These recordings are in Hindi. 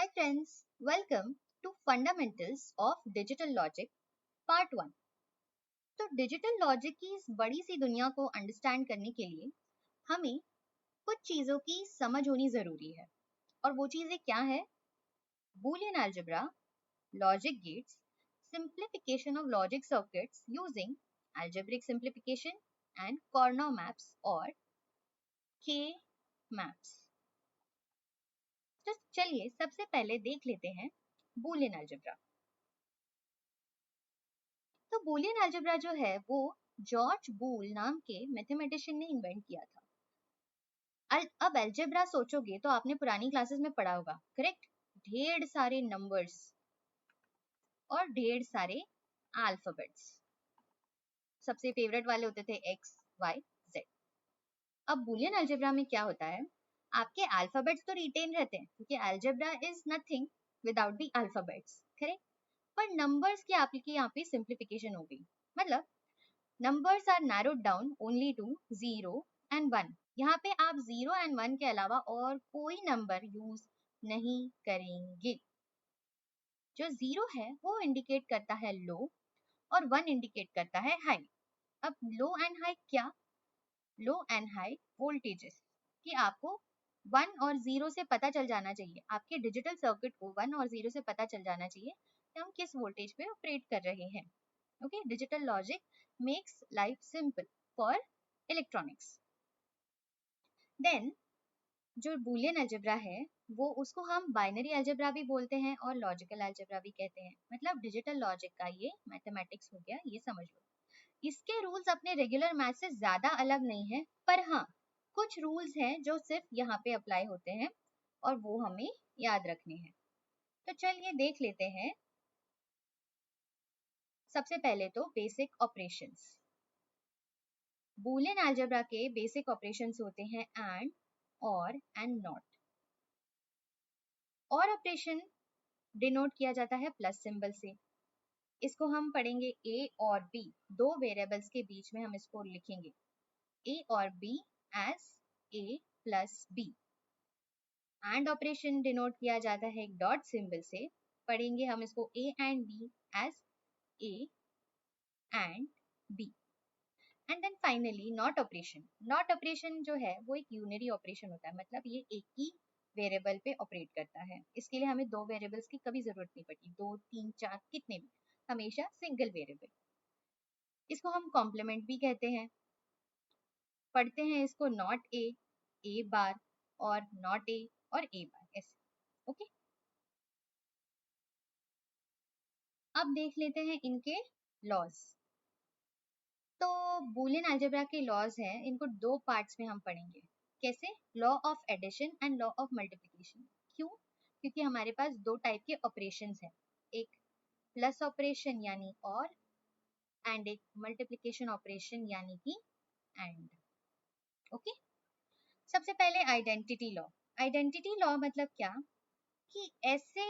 Hi friends, welcome to Fundamentals of Digital Logic Part 1। तो डिजिटल लॉजिक की इस बड़ी सी दुनिया को अंडरस्टैंड करने के लिए हमें कुछ चीजों की समझ होनी जरूरी है। और वो चीजें क्या है? Boolean algebra, logic gates, simplification of logic circuits using algebraic simplification and Karnaugh maps और K maps। तो चलिए सबसे पहले देख लेते हैं बूलियन अलजेब्रा। तो बूलियन अलजेब्रा जो है वो जॉर्ज बूल नाम के मैथमेटिशियन ने इन्वेंट किया था। अब अलजेब्रा सोचोगे तो आपने पुरानी क्लासेस में पढ़ा होगा, करेक्ट? ढेर सारे नंबर्स और ढेर सारे अल्फाबेट्स। सबसे फेवरेट वाले होते थे एक्स वाई जेड। अब बूलियन अलजेब्रा में क्या होता है, आपके अल्फाबेट्स तो रिटेन रहते हैं क्योंकि algebra is nothing without the alphabets, correct? पर नंबर्स की आपकी यहाँ पे सिंप्लीफिकेशन हो गई। मतलब numbers are narrowed down only to 0 and 1। यहाँ पे आप 0 and 1 के अलावा और कोई नंबर यूज नहीं करेंगे। जो 0 है वो इंडिकेट करता है लो और 1 इंडिकेट करता है हाई। अब लो एंड हाई क्या? लो एंड हाई वोल्टेजेस कि आपको 1 और 0 से पता चल जाना चाहिए, आपके डिजिटल सर्किट को 1 और 0 से पता चल जाना चाहिए कि हम किस वोल्टेज पे ऑपरेट कर रहे हैं। Okay, digital logic makes life simple for electronics। Then जो बूलियन अलजेब्रा है वो उसको हम बाइनरी अलजेब्रा भी बोलते हैं और लॉजिकल अलजेब्रा भी कहते हैं। मतलब डिजिटल लॉजिक का ये मैथमेटिक्स हो गया, ये समझ लो। इसके रूल्स अपने रेगुलर मैथ से ज्यादा अलग नहीं है, पर हाँ कुछ रूल्स हैं जो सिर्फ यहाँ पे अप्लाई होते हैं और वो हमें याद रखने हैं। तो चलिए देख लेते हैं। सबसे पहले तो बेसिक ऑपरेशंस। बूलियन अलजेब्रा के बेसिक ऑपरेशंस होते हैं एंड, और एंड नॉट। और ऑपरेशन डिनोट किया जाता है प्लस सिंबल से। इसको हम पढ़ेंगे ए और बी, दो वेरिएबल्स के बीच में हम इसको लिखेंगे ए और B as A plus B. And operation denote किया जाता है एक डॉट सिंबल से। पढ़ेंगे हम इसको A and B as A and B. And then finally not operation. Not operation जो है वो एक यूनरी ऑपरेशन होता है, मतलब ये एक ही वेरिएबल पे ऑपरेट करता है। इसके लिए हमें दो वेरिएबल्स की कभी जरूरत नहीं पड़ती, दो तीन चार कितने भी, हमेशा सिंगल वेरिएबल। इसको हम कॉम्प्लीमेंट भी कहते हैं। पढ़ते हैं इसको नॉट ए बार और नॉट ए और ए बार, ऐसे। ओके, अब देख लेते हैं इनके लॉज। तो बूलियन अलजेब्रा के लॉज हैं, इनको दो पार्ट्स में हम पढ़ेंगे। कैसे? Law of addition and law of multiplication. क्यों? क्योंकि हमारे पास दो टाइप के ऑपरेशंस हैं, एक प्लस ऑपरेशन यानी और, एंड एक मल्टीप्लिकेशन ऑपरेशन यानी कि एंड। ओके, सबसे पहले आइडेंटिटी लॉ। आइडेंटिटी लॉ मतलब क्या कि ऐसे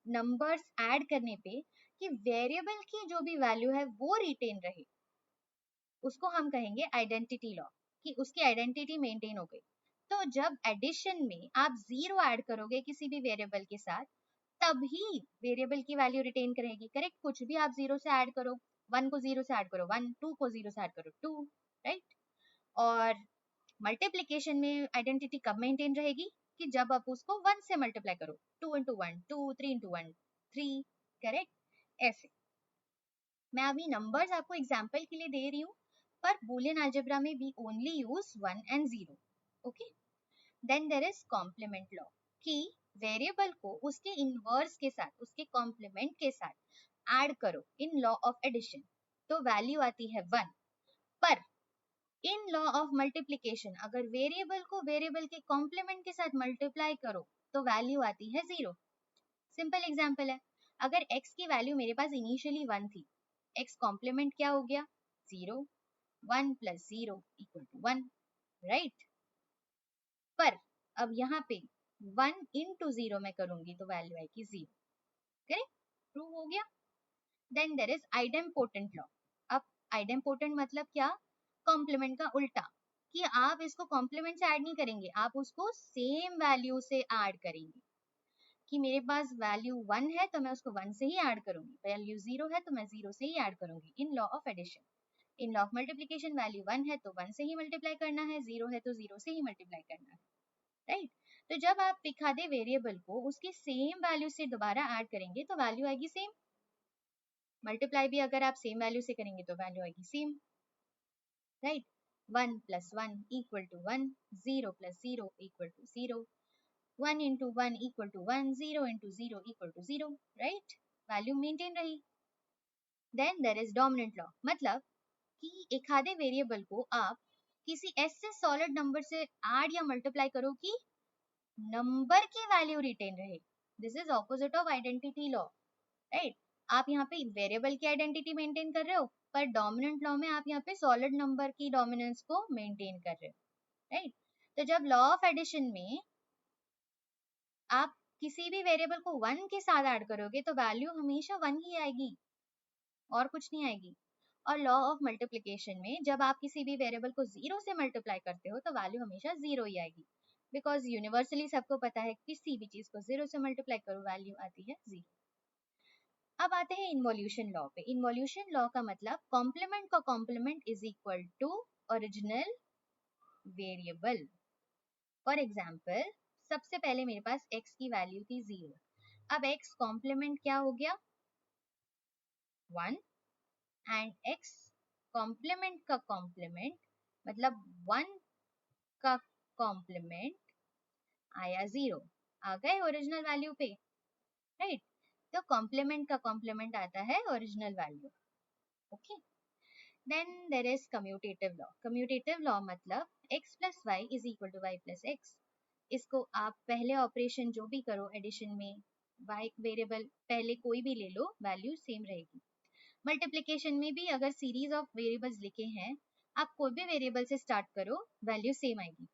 नंबर्स ऐड करने पे कि वेरिएबल की जो भी वैल्यू है वो रिटेन रहे, उसको हम कहेंगे आइडेंटिटी लॉ, कि उसकी आइडेंटिटी मेंटेन हो गई। तो जब एडिशन में आप जीरो ऐड करोगे किसी भी वेरिएबल के साथ, तभी वेरिएबल की वैल्यू रिटेन करेगी, करेक्ट? कुछ भी आप जीरो से ऐड करो, वन को जीरो से ऐड करो वन, टू को जीरो से ऐड करो टू, राइट? और मल्टीप्लीकेशन में आइडेंटिटी कब मेंटेन रहेगी? कि जब आप उसको वन से मल्टीप्लाई करो, two into one two, three into one three, correct? ऐसे। मैं अभी नंबर्स आपको एग्जाम्पल के लिए दे रही हूँ, पर बूलियन अलजेब्रा में we only use one and zero. Okay, then there is complement law, कि वेरिएबल को उसके इनवर्स के साथ, उसके कॉम्प्लीमेंट के साथ ऐड करो इन लॉ ऑफ एडिशन, तो वैल्यू आती है वन। पर इन लॉ ऑफ मल्टीप्लिकेशन अगर वेरिएबल को वेरिएबल के कॉम्प्लीमेंट के साथ मल्टीप्लाई करो तो वैल्यू आती है जीरो। सिंपल एग्जांपल है, अगर x की वैल्यू मेरे पास इनिशियली वन थी, x कॉम्प्लीमेंट क्या हो गया? Zero. One plus zero equal to one, right? पर अब यहाँ पे वन इंटू जीरो में करूंगी तो वैल्यू आएगी जीरो, करेक्ट? प्रूव हो गया। Then there is idempotent law. अब आइडेम्पोटेंट मतलब क्या? कॉम्प्लीमेंट का उल्टा, कि आप इसको कॉम्प्लीमेंट से ऐड नहीं करेंगे, आप उसको सेम वैल्यू से ऐड करेंगे। कि मेरे पास वैल्यू 1 है तो मैं उसको 1 से ही ऐड करूंगी, वैल्यू 0 है तो मैं 0 से ही ऐड करूंगी in law of addition. In law of multiplication value 1 है तो 1 से ही मल्टीप्लाई करना है, 0 है तो 0 से ही मल्टीप्लाई करना है, राइट। तो जब आप दिखा दे वेरिएबल को उसकी सेम वैल्यू से दोबारा ऐड करेंगे तो वैल्यू आएगी सेम, मल्टीप्लाई भी अगर आप सेम वैल्यू से करेंगे तो वैल्यू आएगी same, right. 1 plus 1 equal to 1, 0 plus 0 equal to 0, 1 into 1 equal to 1, 0 into 0 equal to 0, right? Value maintain रही। Then there is dominant law, मतलब कि एक आधे वेरिएबल को आप किसी ऐसे सॉलिड नंबर से ऐड या मल्टीप्लाई करो कि नंबर की वैल्यू रिटेन रहे। This is opposite of identity law, right. आप यहाँ पे वेरिएबल की आइडेंटिटी मेंटेन कर रहे हो, पर डोमिनेंट लॉ में आप यहाँ पे सॉलिड नंबर की डोमिनेंस को मेंटेन कर रहे हो, राइट। तो जब लॉ ऑफ एडिशन में आप किसी भी वेरिएबल को 1 के साथ ऐड करोगे तो वैल्यू हमेशा 1 ही आएगी और कुछ नहीं आएगी। और लॉ ऑफ मल्टीप्लिकेशन में जब आप किसी भी वेरिएबल को 0 से मल्टीप्लाई करते हो तो वैल्यू हमेशा 0 ही आएगी, बिकॉज यूनिवर्सली सबको पता है किसी भी चीज को 0 से मल्टीप्लाई करो वैल्यू आती है 0। अब आते हैं इन्वोल्यूशन लॉ पे। इन्वोल्यूशन लॉ का मतलब कॉम्प्लीमेंट का complement is equal to original variable. For example, सबसे पहले मेरे पास x की वैल्यू थी 0, अब x कॉम्प्लीमेंट क्या हो गया 1, एंड x कॉम्प्लीमेंट का कॉम्प्लीमेंट मतलब 1 का कॉम्प्लीमेंट आया 0, आ गए ओरिजिनल वैल्यू पे, राइट। तो कॉम्प्लीमेंट का कॉम्प्लीमेंट आता है original value, okay. Then there is commutative law. Commutative law मतलब x plus y is equal to y plus x. इसको आप पहले ऑपरेशन जो भी करो एडिशन में, y वेरिएबल पहले कोई भी ले लो वैल्यू सेम रहेगी। मल्टीप्लिकेशन में भी अगर सीरीज ऑफ वेरिएबल्स लिखे हैं, आप कोई भी वेरिएबल से स्टार्ट करो वैल्यू सेम आएगी।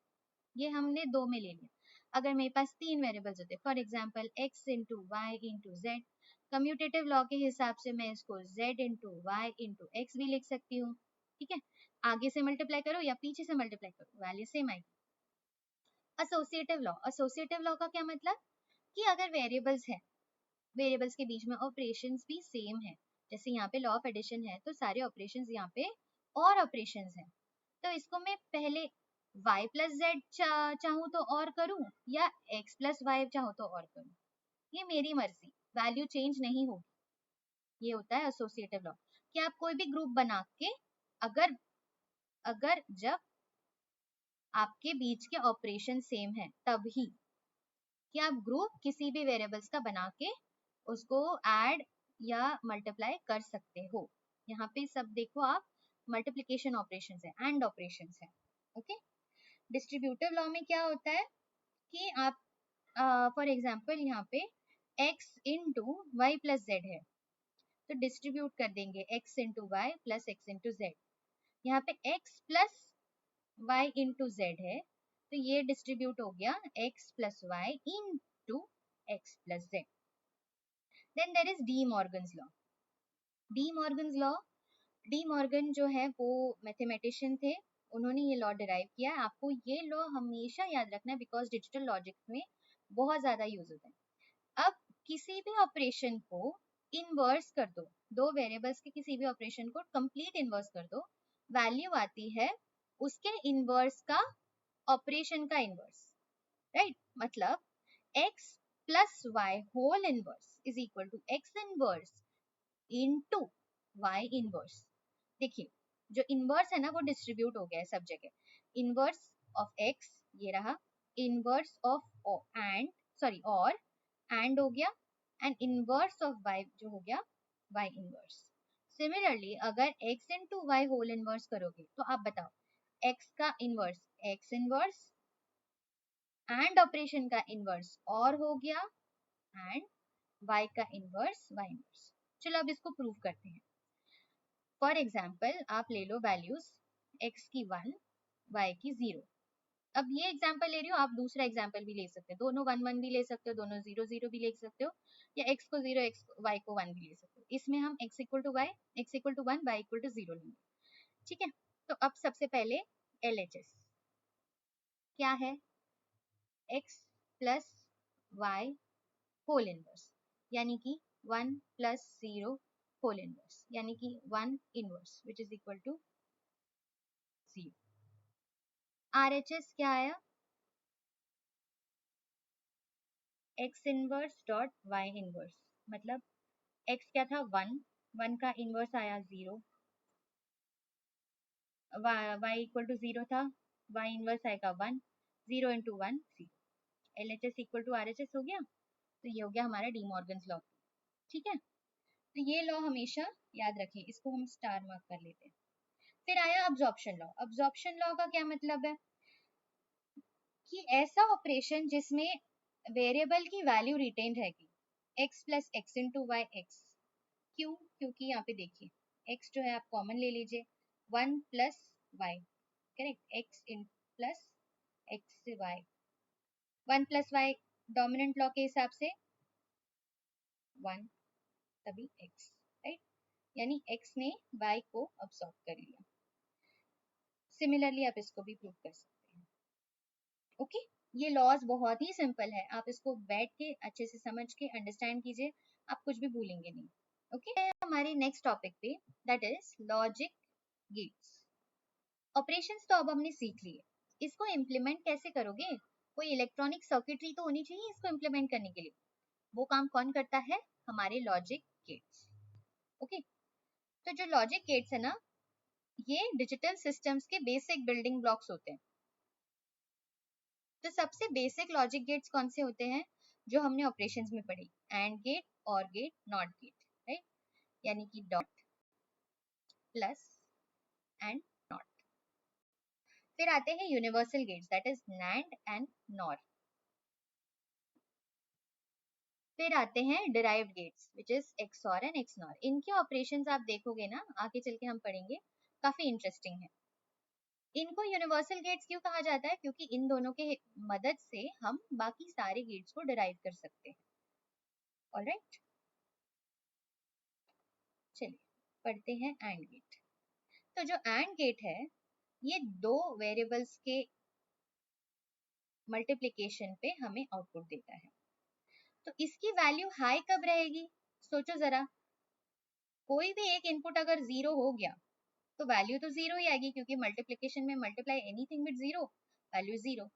ये हमने 2 में ले लिया। अगर मेरे पास 3 वेरिएबल्स होते, for example x into y into z, commutative law के हिसाब से मैं इसको z into y into x भी लिख सकती हूँ, ठीक है। आगे से मल्टीप्लाई करो या पीछे से मल्टीप्लाई करो वैल्यू सेम आएगी। एसोसिएटिव लॉ, एसोसिएटिव लॉ का क्या मतलब कि अगर वेरिएबल्स है, वेरिएबल्स के बीच में ऑपरेशंस भी सेम है, जैसे यहाँ पे लॉ ऑफ एडिशन है तो सारे ऑपरेशंस यहाँ पे और ऑपरेशंस हैं, तो इसको मैं पहले y प्लस जेड चाहूँ तो और करूँ या x प्लस वाई चाहूँ तो और करूँ, ये मेरी मर्जी, वैल्यू चेंज नहीं होगी। ये होता है एसोसिएटिव लॉ कि आप कोई भी ग्रुप बना के अगर अगर जब आपके बीच के ऑपरेशन सेम है तभी, कि आप ग्रुप किसी भी वेरिएबल्स का बना के उसको ऐड या मल्टीप्लाई कर सकते हो। यहाँ पे सब देखो आप, मल्टीप्लिकेशन ऑपरेशंस है, एंड ऑपरेशंस है, ओके। डिस्ट्रीब्यूटिव लॉ में क्या होता है कि आप फॉर एग्जांपल यहाँ पे x into y plus z है तो डिस्ट्रीब्यूट कर देंगे x into y plus x into z. यहाँ पे x plus y into z है तो ये डिस्ट्रीब्यूट हो गया x plus y into x plus z. Then there is De Morgan's law. De Morgan's law, De Morgan जो है वो मैथमेटिशियन थे, उन्होंने ये लॉ डिराइव किया है। आपको ये लॉ हमेशा याद रखना है बिकॉज डिजिटल लॉजिक में बहुत ज्यादा यूज होता है। अब किसी भी ऑपरेशन को इनवर्स कर दो, दो वेरिएबल्स के किसी भी ऑपरेशन को कंप्लीट इनवर्स कर दो, वैल्यू आती है उसके इनवर्स का ऑपरेशन का इनवर्स, राइट। मतलब x plus y whole inverse is equal to x inverse into y inverse. देखिए जो इनवर्स है ना वो डिस्ट्रीब्यूट हो गया है सब जगह। इनवर्स ऑफ x ये रहा, इनवर्स ऑफ एंड सॉरी और एंड हो गया, एंड इनवर्स ऑफ y जो हो गया y इनवर्स। सिमिलरली अगर x into y whole inverse करोगे तो आप बताओ x का inverse x inverse and operation का इनवर्स और हो गया एंड y का इनवर्स y इनवर्स। चलो अब इसको प्रूव करते हैं। फॉर एग्जाम्पल आप ले लो वैल्यूज x की 1 y की 0। अब ये एग्जाम्पल ले रही हो, आप दूसरा एग्जाम्पल भी ले सकते हो, दोनों 1 1 भी ले सकते हो, दोनों 0 0 भी ले सकते हो, या x को 0 x y को 1 भी ले सकते हो। इसमें हम x equal to y, x equal to 1, y equal to 0 लेंगे, ठीक है। तो अब सबसे पहले LHS क्या है, x plus y whole inverse, यानी कि 1 प्लस 0 होल इनवर्स, यानी कि 1 inverse which is equal to 0। RHS क्या आया? x inverse dot y inverse, मतलब x क्या था 1, 1 का इनवर्स आया 0, y इक्वल टू 0 था, y इनवर्स आएगा 1, 0 into 1 0। LHS equal to RHS हो गया। तो ये हो गया हमारा डी मॉर्गन्स लॉ। ठीक है, तो ये लॉ हमेशा याद रखें, इसको हम स्टार मार्क कर लेते हैं। फिर आया अब्जॉर्प्शन लॉ। अब्जॉर्प्शन लॉ का क्या मतलब है कि ऐसा ऑपरेशन जिसमें वेरिएबल की वैल्यू रिटेन रहेगी, x plus x into y x. क्यों? क्योंकि यहाँ पे देखिए x जो है आप कॉमन ले लीजिए, 1 प्लस वाई, करेक्ट, x इन plus x y, 1 plus y dominant law के हिसाब से 1 तभी x, राइट, यानी x ने y को अब्सॉर्ब कर लिया। सिमिलरली आप इसको भी प्रूव कर सकते हैं। ओके, ये लॉज बहुत ही सिंपल है, आप इसको बैठ के अच्छे से समझ के अंडरस्टैंड कीजिए, आप कुछ भी भूलेंगे नहीं। ओके, हमारे नेक्स्ट टॉपिक पे, that is logic gates. Operations तो अब हमने सीख लिए, इसको इम्प्लीमेंट कैसे करोगे? कोई इलेक्ट्रॉनिक सर्किटरी तो होनी चाहिए इसको इम्प्लीमेंट करने के लिए। वो काम कौन करता है? हमारे लॉजिक गेट्स। ओके, तो जो लॉजिक गेट्स है ना, ये डिजिटल सिस्टम्स के बेसिक बिल्डिंग ब्लॉक्स होते हैं। तो सबसे बेसिक लॉजिक गेट्स कौन से होते हैं जो हमने ऑपरेशंस में पढ़ी? And gate, or gate, not gate, right, यानी कि डॉट, प्लस एंड नॉट। फिर आते हैं universal gates, that is NAND and NOR. फिर आते हैं derived gates which is XOR and XNOR. इनके ऑपरेशंस आप देखोगे ना, आगे चल के हम पढ़ेंगे, काफी इंटरेस्टिंग है। इनको यूनिवर्सल गेट्स क्यों कहा जाता है? क्योंकि इन दोनों के मदद से हम बाकी सारे गेट्स को डिराइव कर सकते हैं। ऑलराइट, चलिए पढ़ते हैं एंड गेट। तो जो एंड गेट है, ये दो वेरिएबल्स के मल्टीप्लिकेशन पे हमें आउटपुट देता है। तो इसकी वैल्यू हाई कब रहेगी? सोचो जरा, कोई भी एक इनपुट अगर 0 हो गया तो वैल्यू तो 0 ही आएगी, क्योंकि मल्टीप्लिकेशन में मल्टीप्लाई एनीथिंग विद 0, वैल्यू 0।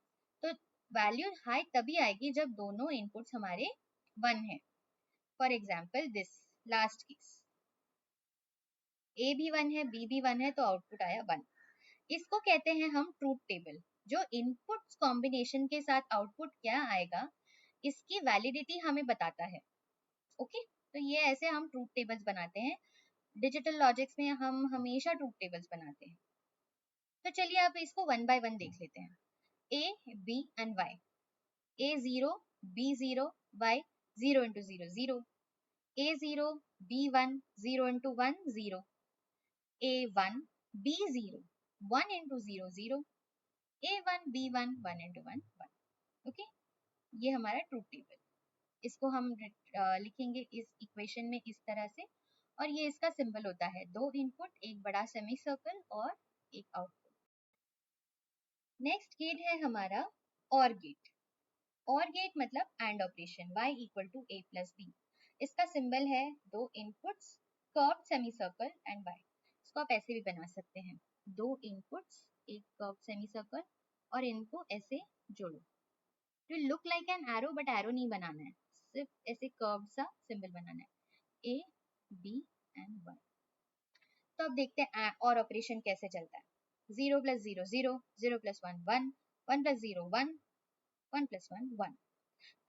तो वैल्यू हाई तभी आएगी जब दोनों इनपुट्स हमारे 1 है। For example this last case, a भी 1 है, बी भी 1 है, तो आउटपुट आया 1। इसको कहते हैं हम ट्रूथ टेबल। जो इनपुट्स कॉम्बिनेशन के साथ आउटपुट क्या आएगा, इसकी वैलिडिटी हमें बताता है। ओके, तो ये ऐसे हम ट्रूथ टेबल्स बनाते हैं। डिजिटल लॉजिक्स में हम हमेशा ट्रूथ टेबल्स बनाते हैं। तो चलिए आप इसको वन बाय वन देख लेते हैं। ए, B and y. A 0, b 0, y 0 into 0 0। A 0, b 1, 0 into 1 0। A 1, b 0, 1 into 0 0। A 1, b 1, 1 into 1 1। Okay, ये हमारा ट्रूथ टेबल। इसको हम लिखेंगे इस इक्वेशन में इस तरह से, और ये इसका सिंबल होता है, दो इनपुट, एक बड़ा सेमी सर्कल और एक आउटपुट। नेक्स्ट गेट है हमारा और गेट। और गेट मतलब and operation, y equal to a plus b. इसका सिंबल है दो inputs, curved semi circle and y। इसको आप ऐसे भी बना सकते हैं, दो इनपुट्स, एक कर्व्ड सेमी सर्कल, और इनको ऐसे जोड़ो। To look like an arrow, but arrow नहीं बनाना है, सिर्फ ऐसे कर्व्ड सा सिंबल बनाना है, a b एंड y। तो अब देखते हैं और ऑपरेशन कैसे चलता है। 0 प्लस 0 0, 0 प्लस 1 1, 1 प्लस 0 1, 1 प्लस 1 1।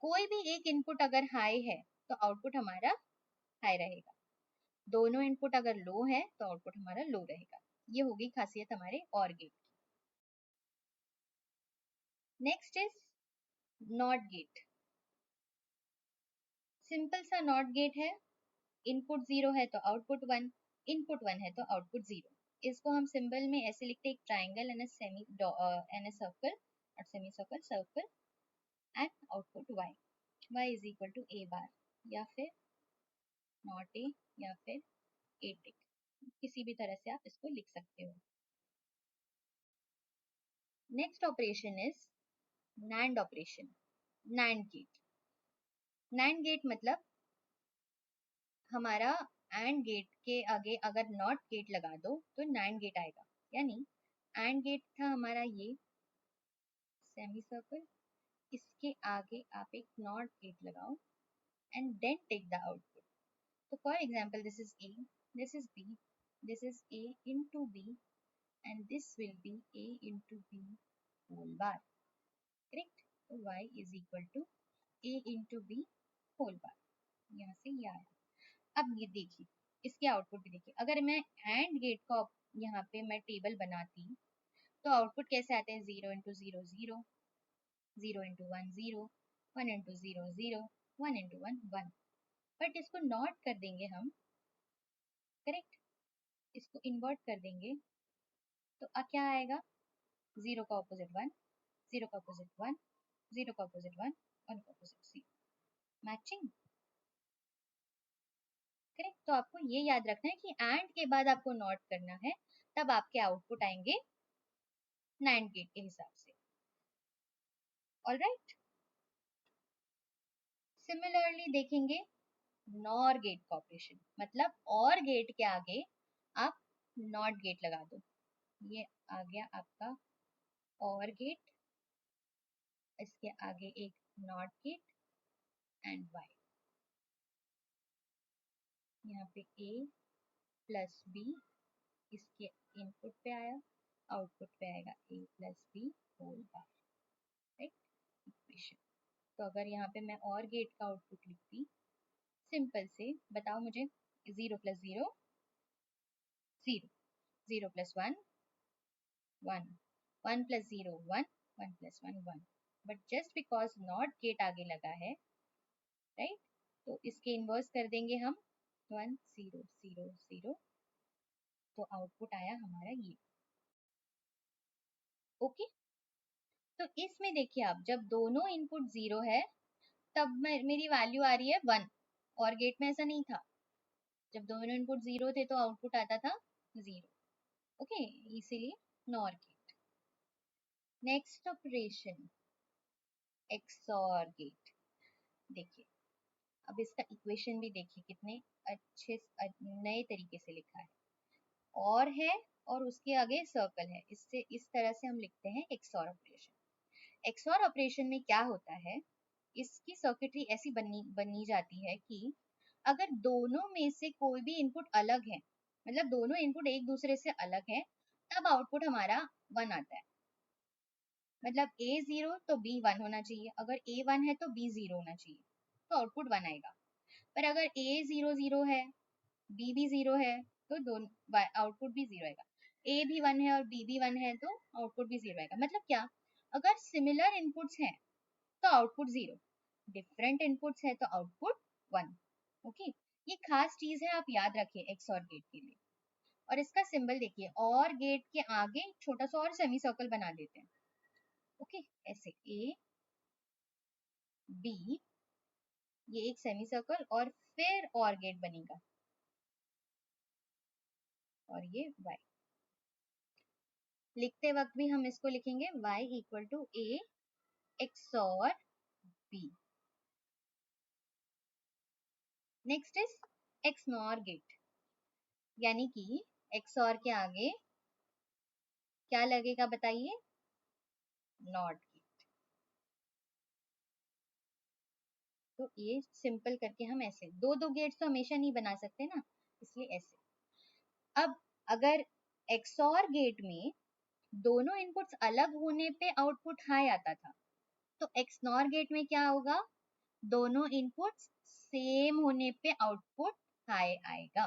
कोई भी एक इनपुट अगर हाई है तो आउटपुट हमारा हाई रहेगा, दोनों इनपुट अगर लो है तो आउटपुट हमारा लो रहेगा। ये होगी खासियत हमारे और गेट की। Next is not gate. Simple सा नॉट गेट है, इनपुट 0 है तो आउटपुट 1, इनपुट 1 है तो आउटपुट 0। इसको हम सिंबल में ऐसे लिखते हैं, एक triangle and and a circle और semi circle, circle and output y, y is equal to a bar, या फिर नॉट a, या फिर a टिक, किसी भी तरह से आप इसको लिख सकते हो। Next operation is NAND operation, NAND gate. NAND gate मतलब हमारा एंड गेट के आगे अगर नॉट गेट लगा दो तो नैंड गेट आएगा। यानी एंड गेट था हमारा ये सेमी सर्कल, इसके आगे आप एक नॉट गेट लगाओ and then take the output. तो for example this is A, this is B, this is A into B and this will be A into B whole bar, correct? तो y is equal to A into B whole bar, यहाँ से ये आया। अब ये देखिए इसके आउटपुट भी देखिए, अगर मैं एंड गेट का यहाँ पे मैं टेबल बनाती तो आउटपुट कैसे आते हैं, 0 into 0 0, 0 into 1 0, 1 into 0 0, 1 into 1 1। But इसको नॉट कर देंगे हम, करेक्ट, इसको इन्वर्ट कर देंगे तो क्या आएगा, 0 का ऑपोजिट 1, 0 का ऑपोजिट 1, 0 का ऑपोजिट 1, 1 का ऑपोजिट 0, मैचिंग, करेक्ट। तो आपको ये याद रखना है कि एंड के बाद आपको नॉट करना है, तब आपके आउटपुट आएंगे नैंड गेट के हिसाब से। ऑलराइट, सिमिलरली देखेंगे नॉर गेट का ऑपरेशन, मतलब और गेट के आगे आप नॉट गेट लगा दो। ये आ गया आपका और गेट, इसके आगे एक नॉट गेट एंड वाई, यहाँ पे A प्लस B इसके इनपुट पे आया, आउटपुट पे आएगा A plus B whole bar, right, equation. तो अगर यहाँ पे मैं और गेट का आउटपुट लिखती, सिंपल से बताओ मुझे, 0 plus 0 0, 0 plus 1 1, 1 plus 0 1, 1 plus 1 1, but just because not gate आगे लगा है, राइट, तो इसके इनवर्स कर देंगे हम 1 0 0 0, तो आउटपुट आया हमारा ये। ओके, तो इसमें देखिए आप जब दोनों इनपुट 0 है तब मेरी वैल्यू आ रही है 1, और गेट में ऐसा नहीं था, जब दोनों इनपुट 0 थे तो आउटपुट आता था 0। ओके, इसीलिए NOR gate. Next operation XOR gate, देखिए अब इसका इक्वेशन भी देखिए कितने अच्छे नए तरीके से लिखा है, और है और उसके आगे सर्कल है, इससे इस तरह से हम लिखते हैं एक्सऑर ऑपरेशन। एक्सऑर ऑपरेशन में क्या होता है, इसकी सर्किटरी ऐसी बनी जाती है कि अगर दोनों में से कोई भी इनपुट अलग है, मतलब दोनों इनपुट एक दूसरे से अलग है, तब आउटपुट हमारा 1 आता है। मतलब A 0 तो B 1 होना चाहिए, अगर A 1 है तो B 0 होना चाहिए, तो आउटपुट 1 आएगा। पर अगर A 0 0 है, B भी 0 है, तो दोनों आउटपुट भी 0 आएगा। A भी 1 है और B भी 1 है तो आउटपुट भी 0 आएगा। मतलब क्या, अगर सिमिलर इनपुट्स हैं तो आउटपुट 0, डिफरेंट इनपुट्स है तो आउटपुट 1। ओके, ये खास चीज है, आप याद रखिए एक्सऑर गेट के लिए। और इसका सिंबल देखिए, और गेट के आगे छोटा सा और सेमी सर्कल बना देते हैं। ओके, ऐसे A B, ये एक सेमी सर्कल और फिर और गेट बनेगा, और ये Y। लिखते वक्त भी हम इसको लिखेंगे Y equal to A XOR B। Next is XNOR gate, यानी कि XOR के आगे क्या लगेगा बताइए, नॉट गेट। तो ये सिंपल करके हम ऐसे दो दो गेट्स तो हमेशा नहीं बना सकते ना, इसलिए ऐसे। अब अगर XOR गेट में दोनों इनपुट्स अलग होने पे आउटपुट हाई आता था, तो XNOR गेट में क्या होगा, दोनों इनपुट्स सेम होने पे आउटपुट हाई आएगा।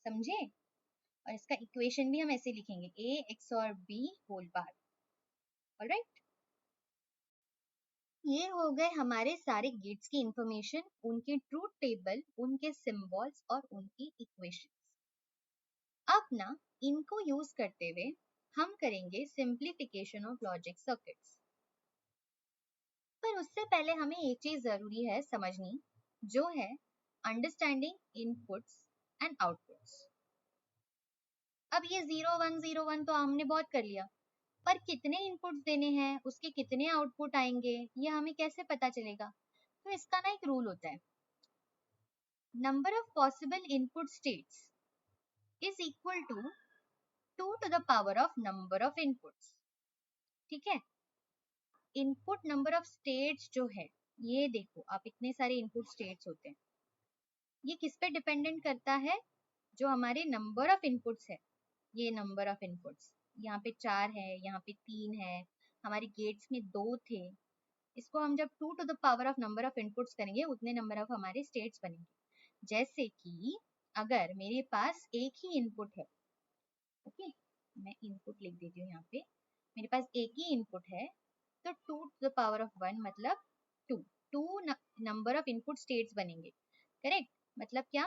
समझे? और इसका इक्वेशन भी हम ऐसे लिखेंगे, A XOR B whole bar. Alright, ये हो गए हमारे सारे गेट्स की इंफॉर्मेशन, उनके ट्रूथ टेबल, उनके सिंबल्स और उनकी इक्वेशंस। अब ना इनको यूज करते हुए हम करेंगे सिंप्लीफिकेशन ऑफ लॉजिक सर्किट्स। पर उससे पहले हमें एक चीज जरूरी है समझनी, जो है अंडरस्टैंडिंग इनपुट्स एंड आउटपुट्स। अब ये 0 1 0 1 तो हमने बहुत कर लिया, पर कितने इनपुट्स देने हैं, उसके कितने आउटपुट आएंगे, ये हमें कैसे पता चलेगा। तो इसका ना एक रूल होता है, number of possible input states is equal to 2 to the power of number of inputs। ठीक है, इनपुट नंबर ऑफ स्टेट्स जो है, ये देखो आप इतने सारे इनपुट स्टेट्स होते हैं, ये किस पे डिपेंडेंट करता है, जो हमारे नंबर ऑफ इनपुट्स है, ये नंबर ऑफ इनपुट्स यहाँ पे 4 है, यहाँ पे 3 है, हमारे गेट्स में 2 थे, इसको हम जब 2 to the power of number of inputs करेंगे उतने नंबर ऑफ हमारे स्टेट्स बनेंगे। जैसे कि अगर मेरे पास एक ही इनपुट है, ओके, मैं इनपुट लिख देती हूँ यहाँ पे, मेरे पास एक ही इनपुट है, तो 2 to the power of 1 मतलब 2 नंबर ऑफ इनपुट स्टेट्स बनेंगे। करेक्ट, मतलब क्या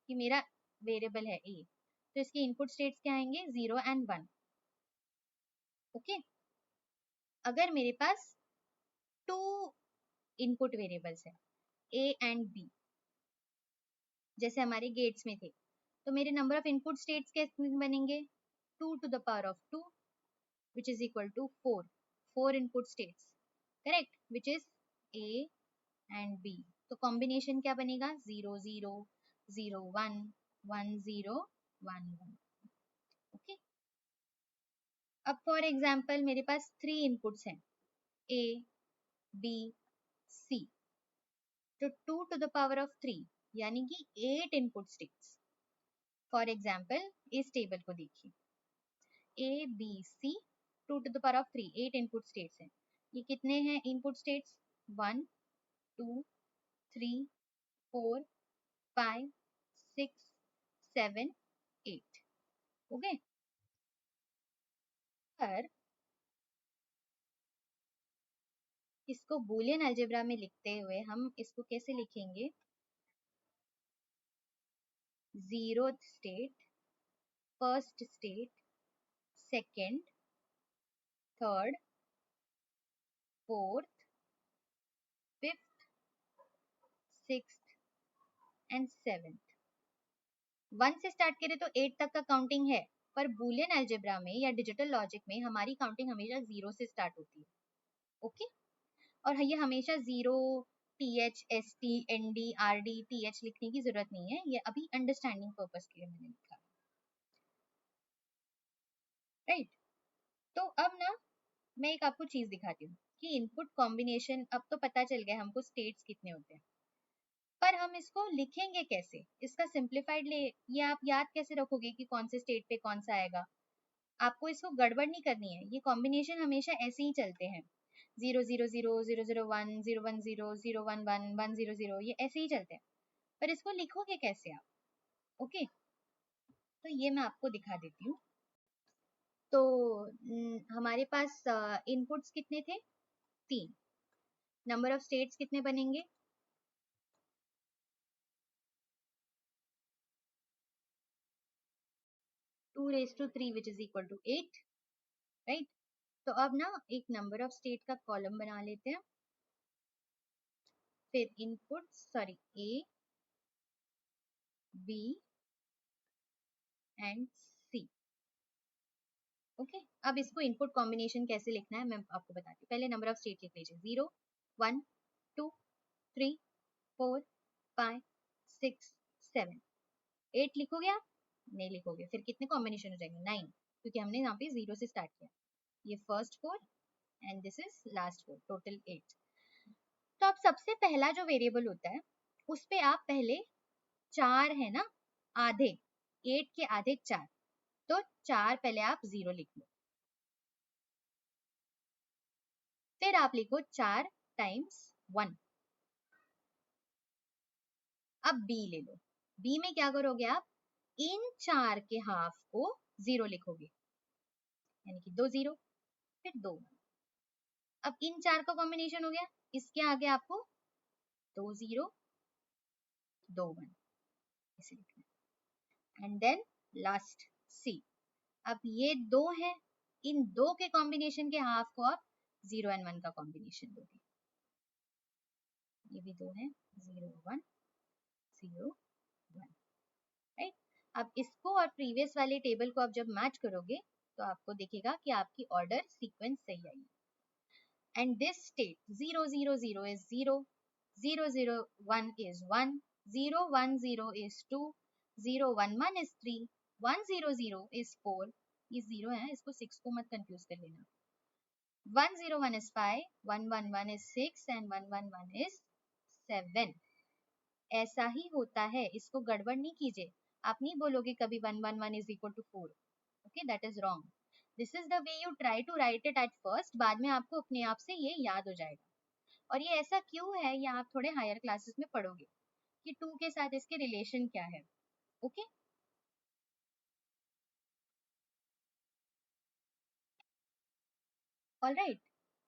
कि मेरा वेरिएबल है ए, तो इसके इनपुट स्टेट्स क्या आएंगे, 0 and 1। ओके, अगर मेरे पास 2 इनपुट वेरिएबल्स है ए एंड बी, जैसे हमारे गेट्स में थे, तो मेरे नंबर ऑफ इनपुट स्टेट्स कैसे बनेंगे, 2 to the power of 2 which is equal to 4 input states, correct, which is A and B। तो कॉम्बिनेशन क्या बनेगा, 0 0 0 1 1 0 1 1। ओके, अब फॉर एग्जांपल मेरे पास 3 इनपुट्स हैं, A B C, तो 2 to the power of 3 यानी कि 8 इनपुट स्टेट्स। फॉर एग्जांपल इस टेबल को देखिए, A B C 2 to the power of 3 8 input states हैं। ये कितने हैं इनपुट स्टेट्स, 1 2 3 4 5 6 7 8। ओके, पर इसको बूलियन अलजेब्रा में लिखते हुए हम इसको कैसे लिखेंगे, zeroth state, first state, second, third, fourth, fifth, sixth and seventh. 1 से स्टार्ट करें तो 8 तक का काउंटिंग है, पर बूलियन अलजेब्रा में या डिजिटल लॉजिक में हमारी काउंटिंग हमेशा 0 से स्टार्ट होती है। ओके, और ये हमेशा 0 TH ST ND RD TH लिखने की जरूरत नहीं है, ये अभी अंडरस्टैंडिंग पर्पस के लिए मैंने लिखा, राइट। तो अब ना मैं एक आपको चीज दिखाती हूँ कि इनपुट कॉम्बिनेशन, अब तो पता चल गया हमको स्टेट्स कितने होते हैं, पर हम इसको लिखेंगे कैसे, इसका सिंप्लीफाइड ले, ये आप याद कैसे रखोगे कि कौन से स्टेट पे कौन सा आएगा, आपको इसको गड़बड़ नहीं करनी है, ये कॉम्बिनेशन हमेशा ऐसे ही चलते हैं, 0 0 0 0 0 1 0 1 0 0 1 1 1 0 0, ये ऐसे ही चलते हैं, पर इसको लिखोगे कैसे आप। ओके, तो ये मैं आपको दिखा देती हूँ। तो हमारे पास इनपुट्स कितने थे, 3, नंबर ऑफ स्टेट्स कितने बनेंगे, 2 raised to 3 which is equal to 8, right. तो अब ना एक नंबर ऑफ स्टेट का कॉलम बना लेते हैं, फिर input sorry A B and C. Okay, अब इसको इनपुट कॉम्बिनेशन कैसे लिखना है मैं आपको बताती हूँ। पहले नंबर ऑफ स्टेट लिख लीजिए, 0 1 2 3 4 5 6 7 8 लिखोगे आप, नहीं लिखोगे, फिर कितने कॉम्बिनेशन हो जाएंगे, 9, क्योंकि हमने यहाँ पे 0 से स्टार्ट किया, ये first 4 and this is last 4, total 8। तो अब सबसे पहला जो वेरिएबल होता है उस पे आप पहले 4 है ना, आधे 8 के आधे 4, तो 4 पहले आप 0 लिख लो, फिर आप लिखो 4 टाइम्स 1। अब बी ले लो, बी में क्या करोगे आप, इन 4 के हाफ को 0 लिखोगे, यानी कि 2 0 फिर 2 1। अब इन 4 का कॉम्बिनेशन हो गया, इसके आगे आपको 2 0 2 1 इसे लिखना, एंड देन लास्ट सी। अब ये 2 है, इन 2 के कॉम्बिनेशन के हाफ को आप 0 एंड 1 का कॉम्बिनेशन दोगे, ये भी 2 है, 0 1 0 1, राइट। अब इसको और प्रीवियस वाले टेबल को आप जब मैच करोगे तो आपको दिखेगा कि आपकी ऑर्डर सीक्वेंस सही आई, and this state 0 0 0 is 0 0 0 1 is 1, 0 1 0 is 2, 0 1 1 is 3, 1 0 0 is 4, ये 0 है, इसको 6 को मत कंफ्यूज कर लेना, 1 0 1 is 5, 1 1 1 is 6 and 1 1 1 is 7. ऐसा ही होता है, इसको गड़बड़ नहीं कीजिए, आप नहीं बोलोगे कभी 1 1 1 is equal to 4. Okay, that is wrong. This is the way you try to write it at first. बाद में आपको अपने आप से ये याद हो जाएगा. और ये ऐसा क्यों है, ये आप थोड़े हायर क्लासेस में पढ़ोगे कि 2 के साथ इसके रिलेशन क्या है. Okay, alright.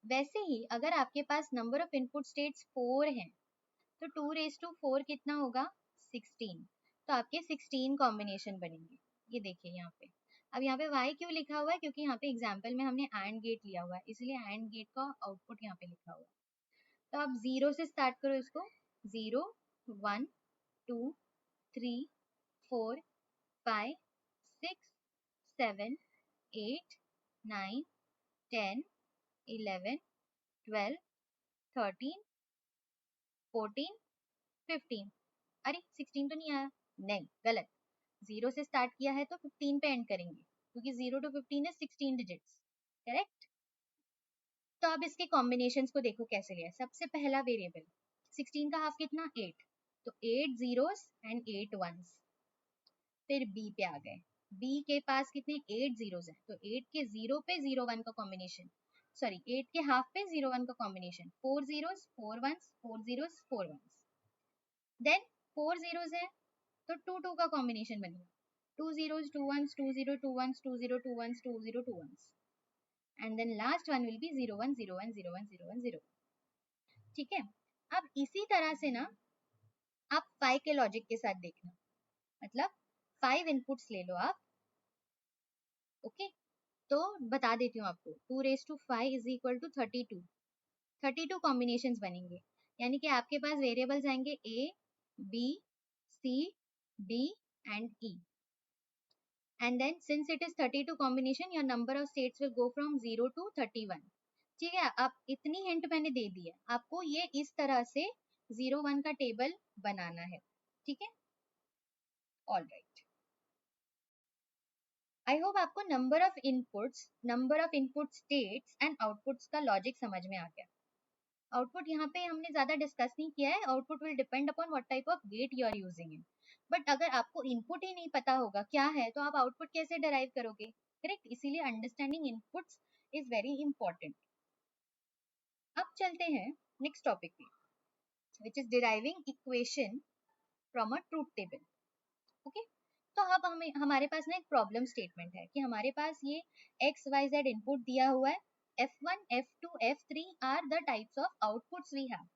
वैसे ही अगर आपके पास नंबर ऑफ इनपुट स्टेट्स 4 हैं तो 2 रेज टू 4 कितना होगा, 16. तो आपके 16 कॉम्बिनेशन बनेंगे. ये देखिए यहाँ पे. अब यहाँ पे y क्यों लिखा हुआ है, क्योंकि यहाँ पे एग्जाम्पल में हमने एंड गेट लिया हुआ है, इसलिए एंड गेट का आउटपुट यहाँ पे लिखा हुआ है. तो आप 0 से स्टार्ट करो इसको, 0 1 2 3 4 5 6 7 8 9 10 11 12 13 14 15. अरे 16 तो नहीं आया, नहीं, गलत. 0 से स्टार्ट किया है तो 15 पे एंड करेंगे, क्योंकि 0 to 15 है 16 डिजिट्स. करेक्ट. तो अब इसके कॉम्बिनेशंस को देखो कैसे लिया. सबसे पहला वेरिएबल 16 का हाफ कितना, 8. तो 8 zeros एंड 8 ones. फिर b पे आ गए. b के पास कितने, 8 zeros है, तो 8 के 0 पे 0 1 का कॉम्बिनेशन, सॉरी 8 के हाफ पे 0 1 का combination, 4 zeros 4 ones 4 zeros 4 ones. Then 4 zeros है तो 2 2 का कॉम्बिनेशन बनेगा, 2 zeros 2 ones 2 0 2 ones 2 0 2 ones 2 0 2 ones. And then last one will be 0 1 0 1 0 1 0 1 0. ठीक है. अब इसी तरह से ना आप 5 के लॉजिक के साथ देखना, मतलब 5 इनपुट्स ले लो आप. ओके, तो बता देती हूँ आपको, 2 raised to 5 is equal to 32. 32 combinations बनेंगे, यानी कि आपके पास वेरिएबल्स आएंगे a b c d and e. And then since it is 32 combination, your number of states will go from 0 to 31. ठीक है, आप इतनी हिंट मैंने दे दी है आपको, ये इस तरह से 0 1 का टेबल बनाना है. ठीक है, ऑल राइट. आई होप आपको number of input states and outputs का लॉजिक समझ में आ गया. आउटपुट यहाँ पे हमने ज्यादा डिस्कस नहीं किया है. Output will depend upon what type of gate you are using in. But अगर आपको इनपुट ही नहीं पता होगा क्या है, तो आप आउटपुट कैसे डराइव करोगे. करेक्ट, इसीलिए understanding inputs is very important. अब चलते हैं नेक्स्ट टॉपिक पे, which is deriving equation from a truth table. Okay, तो अब हमारे पास ना एक प्रॉब्लम स्टेटमेंट है कि हमारे पास ये एक्स वाई जेड इनपुट दिया हुआ है. F1, F2, F3 are the types of outputs we have.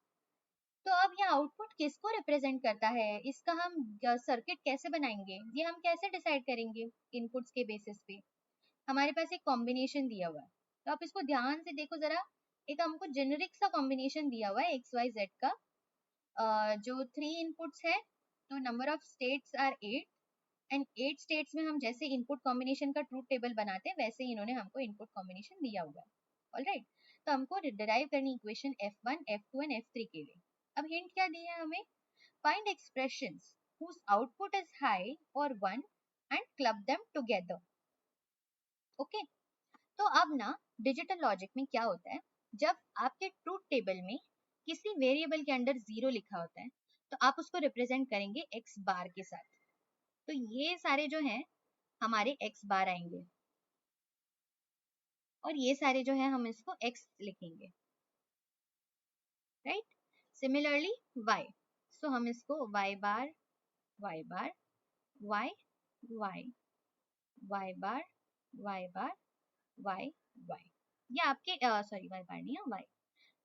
तो अब ये आउटपुट किसको रिप्रेजेंट करता है, इसका हम सर्किट कैसे बनाएंगे, ये हम कैसे डिसाइड करेंगे. इनपुट्स के बेसिस पे हमारे पास एक कॉम्बिनेशन दिया हुआ है, तो आप इसको ध्यान से देखो जरा. एक हमको जेनेरिक सा कॉम्बिनेशन दिया हुआ है एक्स वाई जेड का, जो 3 इनपुट्स है, तो number of states are 8 and 8 states में हम जैसे इनपुट कॉम्बिनेशन का ट्रूथ टेबल बनाते हैं, वैसे ही इन्होंने हमको इनपुट कॉम्बिनेशन दिया हुआ है. ऑलराइट, तो हमको डिराइव करनी equation F1, F2 and F3 के लिए. अब हिंट क्या दी है हमें, find expressions whose output is high or 1 and club them together. Okay, तो अब ना डिजिटल लॉजिक में क्या होता है, जब आपके ट्रूथ टेबल में किसी वेरिएबल के अंदर 0 लिखा होता है, तो आप उसको रिप्रेजेंट करेंगे x बार के साथ. तो ये सारे जो हैं हमारे x बार आएंगे, और ये सारे जो है हम इसको x लिखेंगे. राइट, सिमिलरली y, सो हम इसको y बार y बार y y y बार y बार y y. ये आपके सॉरी y बार नहीं है, y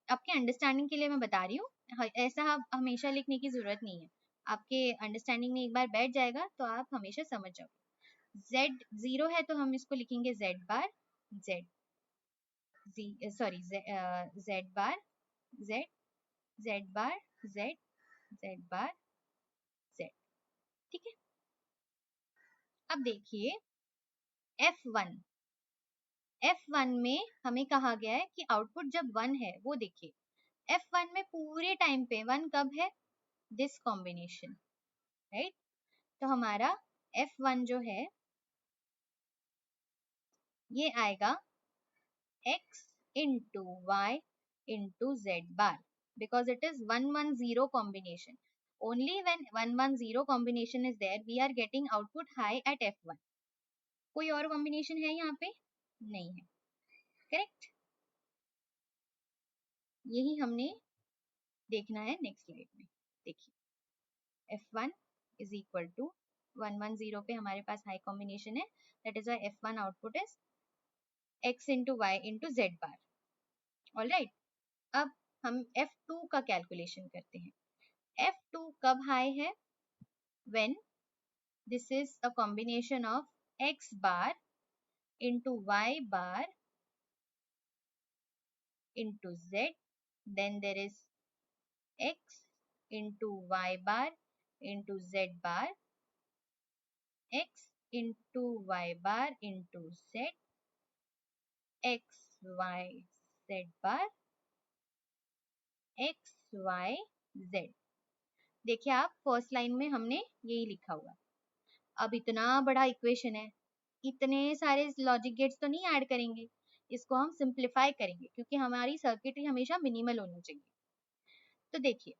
आपके अंडरस्टैंडिंग के लिए मैं बता रही हूँ. ऐसा आप हमेशा लिखने की जरूरत नहीं है, आपके अंडरस्टैंडिंग में एक बार बैठ जाएगा तो आप हमेशा समझ जाओगे. z 0 है तो हम इसको लिखेंगे z बार z, सॉरी z बार z, z बार z, z बार z. ठीक है, अब देखिए F1, F1 में हमें कहा गया है कि आउटपुट जब 1 है, वो देखिए F1 में पूरे टाइम पे 1 कब है? This combination, right? तो हमारा F1 जो है ये आएगा x into y into z bar because it is 110 combination. Only when 110 combination is there we are getting output high at F1. कोई और कॉम्बिनेशन है यहाँ पे? नहीं है, करेक्ट? यही हमने देखना है नेक्स्ट स्लाइड में। देखिए F1 is equal to 110 पे हमारे पास हाई कॉम्बिनेशन है, that is why F1 output is x into y into z bar. Alright, अब हम F2 का कैलकुलेशन करते हैं। F2 कब हाई है? When this is a combination of x bar into y bar into z, then there is x into y bar into z bar, x into y bar into z, x y z bar, x y z। देखिए आप फर्स्ट लाइन में हमने यही लिखा हुआ। अब इतना बड़ा इक्वेशन है, इतने सारे लॉजिक गेट्स तो नहीं ऐड करेंगे, इसको हम सिंप्लीफाई करेंगे क्योंकि हमारी सर्किटरी हमेशा मिनिमल होनी चाहिए। तो देखिए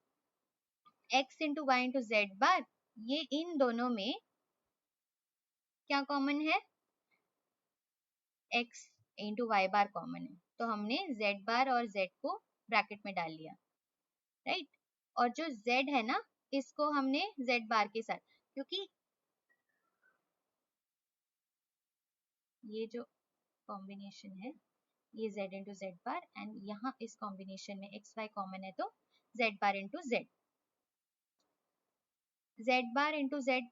x into y into z bar, ये इन दोनों में क्या कॉमन है? x into y bar common है, तो हमने z बार और z को ब्रैकेट में डाल लिया, राइट? और जो z है ना, इसको हमने z बार के साथ, क्योंकि ये जो कॉम्बिनेशन है ये z into z bar and यहाँ इस कॉम्बिनेशन में एक्स वाई कॉमन है, तो z बार इंटू जेड, z बार इंटू जेड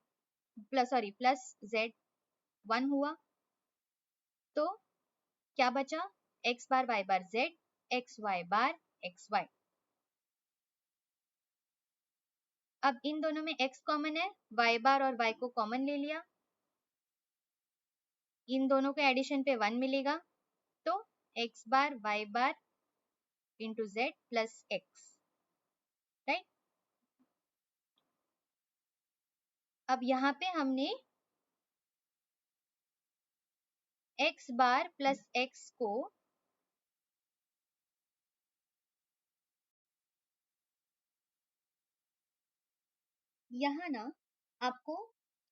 प्लस z 1 हुआ, तो क्या बचा? x bar y bar z, x y bar x y। अब इन दोनों में x कॉमन है, y बार और y को कॉमन ले लिया, इन दोनों के एडिशन पे 1 मिलेगा, तो x bar y bar into z plus x, right? अब यहाँ पे हमने x बार प्लस x को यहाँ ना आपको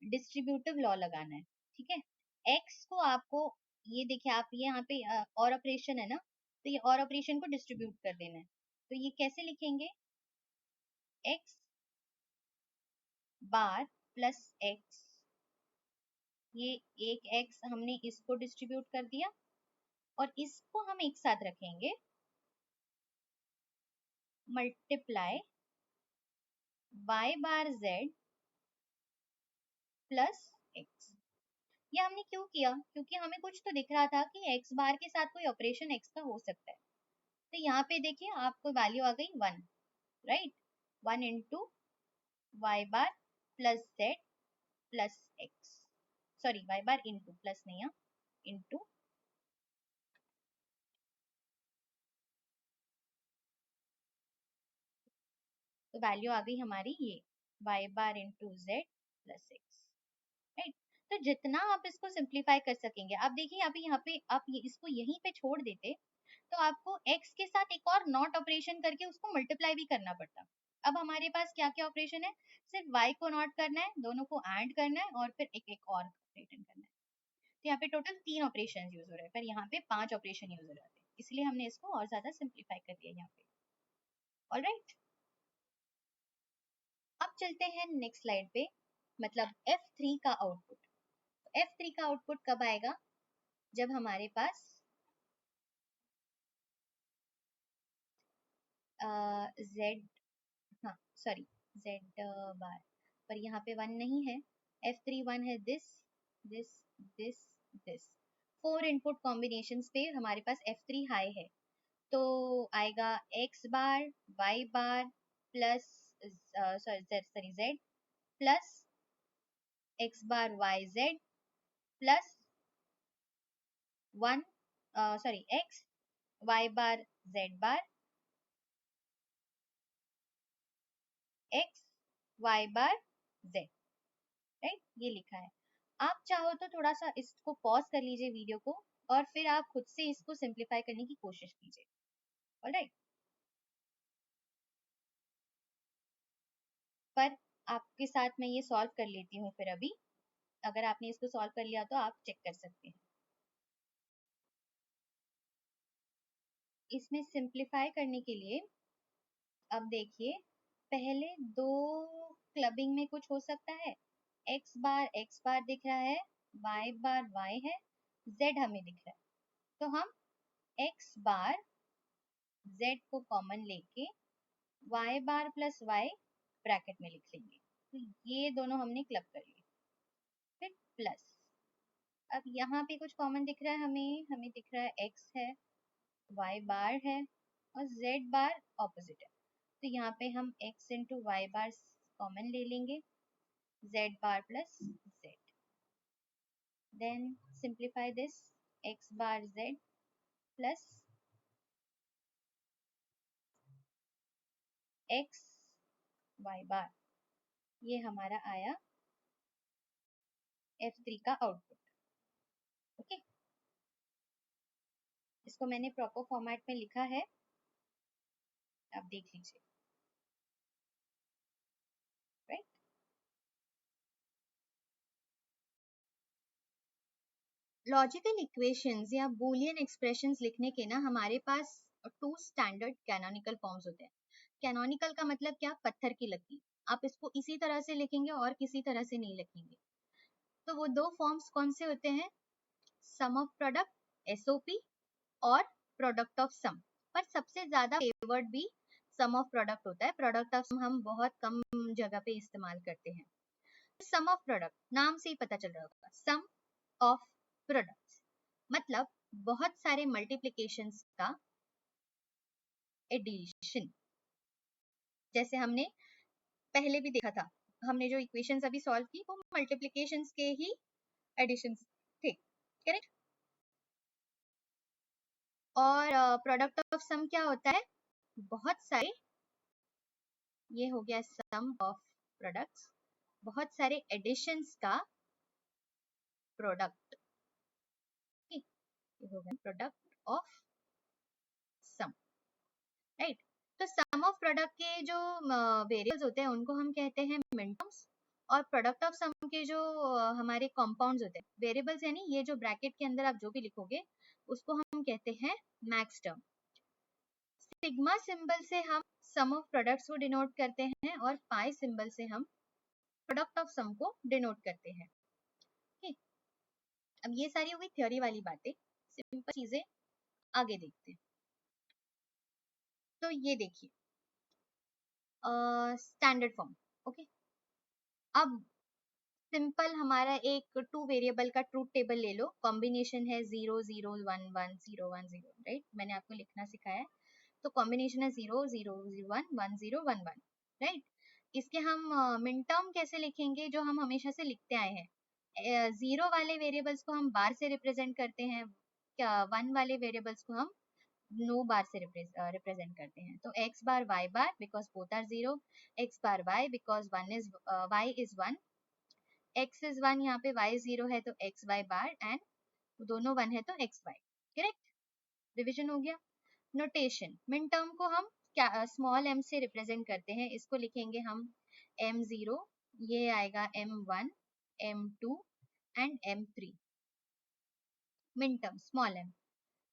डिस्ट्रीब्यूटिव लॉ लगाना है, ठीक है? x को आपको, ये देखिए आप ये यहाँ पे और ऑपरेशन है ना, तो ये और ऑपरेशन को डिस्ट्रीब्यूट कर देना है, तो ये कैसे लिखेंगे? x बार प्लस x, ये एक x हमने इसको डिस्ट्रीब्यूट कर दिया और इसको हम एक साथ रखेंगे, multiply y bar z plus x। ये हमने क्यों किया? क्योंकि हमें कुछ तो दिख रहा था कि x बार के साथ कोई ऑपरेशन x का हो सकता है, तो यहाँ पे देखिए आपको वैल्यू आ गई 1, right? 1 into y bar plus z plus x, sorry y bar into, plus नहीं है, इंटू, तो वैल्यू आ गई हमारी ये y bar into z plus x, right? तो जितना आप इसको सिंप्लीफाई कर सकेंगे, आप देखिए अभी यहाँ पे आप इसको यहीं पे छोड़ देते तो आपको x के साथ एक और नॉट ऑपरेशन करके उसको मल्टीप्लाई भी करना पड़ता। अब हमारे पास क्या क्या ऑपरेशन है? सिर्फ y को नॉट करना है, दोनों को ऐड करना है और फिर एक एक और ऑपरेशन करना है। तो यहाँ पे टोटल 3 ऑपरेशन यूज हो रहे हैं, पर यहाँ पे 5 ऑपरेशन यूज हो रहे हैं, इसलिए हमने इसको और ज्यादा सिंप्लीफाई कर दिया यहाँ पे। ऑलराइट, अब चलते हैं नेक्स्ट स्लाइड पे, मतलब F3 का आउटपुट। F3 का आउटपुट कब आएगा? जब हमारे पास Z, हाँ सॉरी Z बार, पर यहाँ पे 1 नहीं है, F3 1 है, this this this this, 4 input combination पे हमारे पास F3 हाई है, तो आएगा x bar y bar plus sorry z plus x bar y z plus 1 sorry x y bar z bar x y bar z, right, ये लिखा है। आप चाहो तो थोड़ा सा इसको पॉज कर लीजिए वीडियो को, और फिर आप खुद से इसको सिंप्लीफाई करने की कोशिश कीजिए। ऑलराइट, पर आपके साथ मैं ये सॉल्व कर लेती हूँ फिर अभी। अगर आपने इसको सॉल्व कर लिया तो आप चेक कर सकते हैं। इसमें सिंप्लीफाई करने के लिए अब देखिए, पहले दो क्लबिंग में कुछ हो सकता है। x बार दिख रहा है, y बार y है, z हमें दिख रहा है। तो हम x बार z को कॉमन लेके y bar plus y bracket में लिख लेंगे। तो ये दोनों हमने क्लब कर लिए। फिर प्लस, अब यहाँ पे कुछ कॉमन दिख रहा है हमें, दिख रहा है x है, y बार है और z बार ऑपोजिट है। तो यहाँ पे हम x into y bar common ले लेंगे, z bar plus z, then simplify this, x bar z plus x y bar, ये हमारा आया F3 का आउटपुट। ओके, इसको मैंने प्रॉपर फॉर्मेट में लिखा है, आप देख लीजिए। राइट, लॉजिकल इक्वेशंस या बूलियन एक्सप्रेशंस लिखने के ना हमारे पास टू स्टैंडर्ड कैनोनिकल फॉर्म्स होते हैं। कैनोनिकल का मतलब क्या, पत्थर की लकीर। आप इसको इसी तरह से लिखेंगे और किसी तरह से नहीं लिखेंगे। तो वो दो फॉर्म्स कौन से होते हैं, सम ऑफ प्रोडक्ट एसओपी और प्रोडक्ट ऑफ सम। पर सबसे ज्यादा फेवर्ड भी सम ऑफ प्रोडक्ट होता है। प्रोडक्ट ऑफ सम हम बहुत कम जगह पे इस्तेमाल करते हैं। सम ऑफ प्रोडक्ट नाम से ही पता चल रहा होगा, सम ऑफ प्रोडक्ट्स मतलब बहुत सारे मल्टीप्लिकेशंस का एडिशन। जैसे हमने पहले भी देखा था, हमने जो इक्वेशंस अभी सॉल्व की वो मल्टीप्लिकेशंस के ही एडिशंस थे, करेक्ट। और प्रोडक्ट ऑफ सम क्या होता है, बहुत सारे, ये हो गया सम ऑफ प्रोडक्ट्स, बहुत सारे एडिशंस का प्रोडक्ट, ये हो गया प्रोडक्ट ऑफ सम, राइट। तो सम ऑफ प्रोडक्ट के जो वेरिएबल्स होते हैं उनको हम कहते हैं मिन टर्म्स, और प्रोडक्ट ऑफ सम के जो हमारे कंपाउंड्स होते हैं, वेरिएबल्स यानी ये जो ब्रैकेट के अंदर आप जो भी लिखोगे उसको हम कहते हैं मैक्स टर्म। सिग्मा सिंबल से हम सम ऑफ प्रोडक्ट्स को डिनोट करते हैं और पाई सिंबल से हम प्रोडक्ट ऑफ सम को डिनोट करते हैं। ठीक, अब ये सारी हो गई थ्योरी वाली बातें, सिंपल चीजें आगे देखते हैं। तो ये देखिए स्टैंडर्ड फॉर्म। ओके, अब सिंपल हमारा एक टू वेरिएबल का ट्रूथ टेबल ले लो, कॉम्बिनेशन है 0 0 1 1 0 1 0, राइट, मैंने आपको लिखना सिखाया है। तो कॉम्बिनेशन है 0 0 1 1 0 1, राइट। इसके हम मिन टर्म कैसे लिखेंगे, जो हम हमेशा से लिखते आए हैं, जीरो वाले वेरिएबल्स को हम बार से रिप्रेजेंट करते हैं, क्या वन वाले वेरिएबल्स को हम नो बार से रिप्रेजेंट करते हैं। तो x bar y bar because both are zero, x bar y because one is y is one, x is one, यहाँ पे y जीरो है तो x y बार, एंड दोनों वन है तो x y, करेक्ट। डिविजन हो गया। नोटेशन, मिन टर्म को हम क्या स्मॉल m से रिप्रेजेंट करते हैं, इसको लिखेंगे हम m0, ये आएगा m1, m2 and m3, min term small m।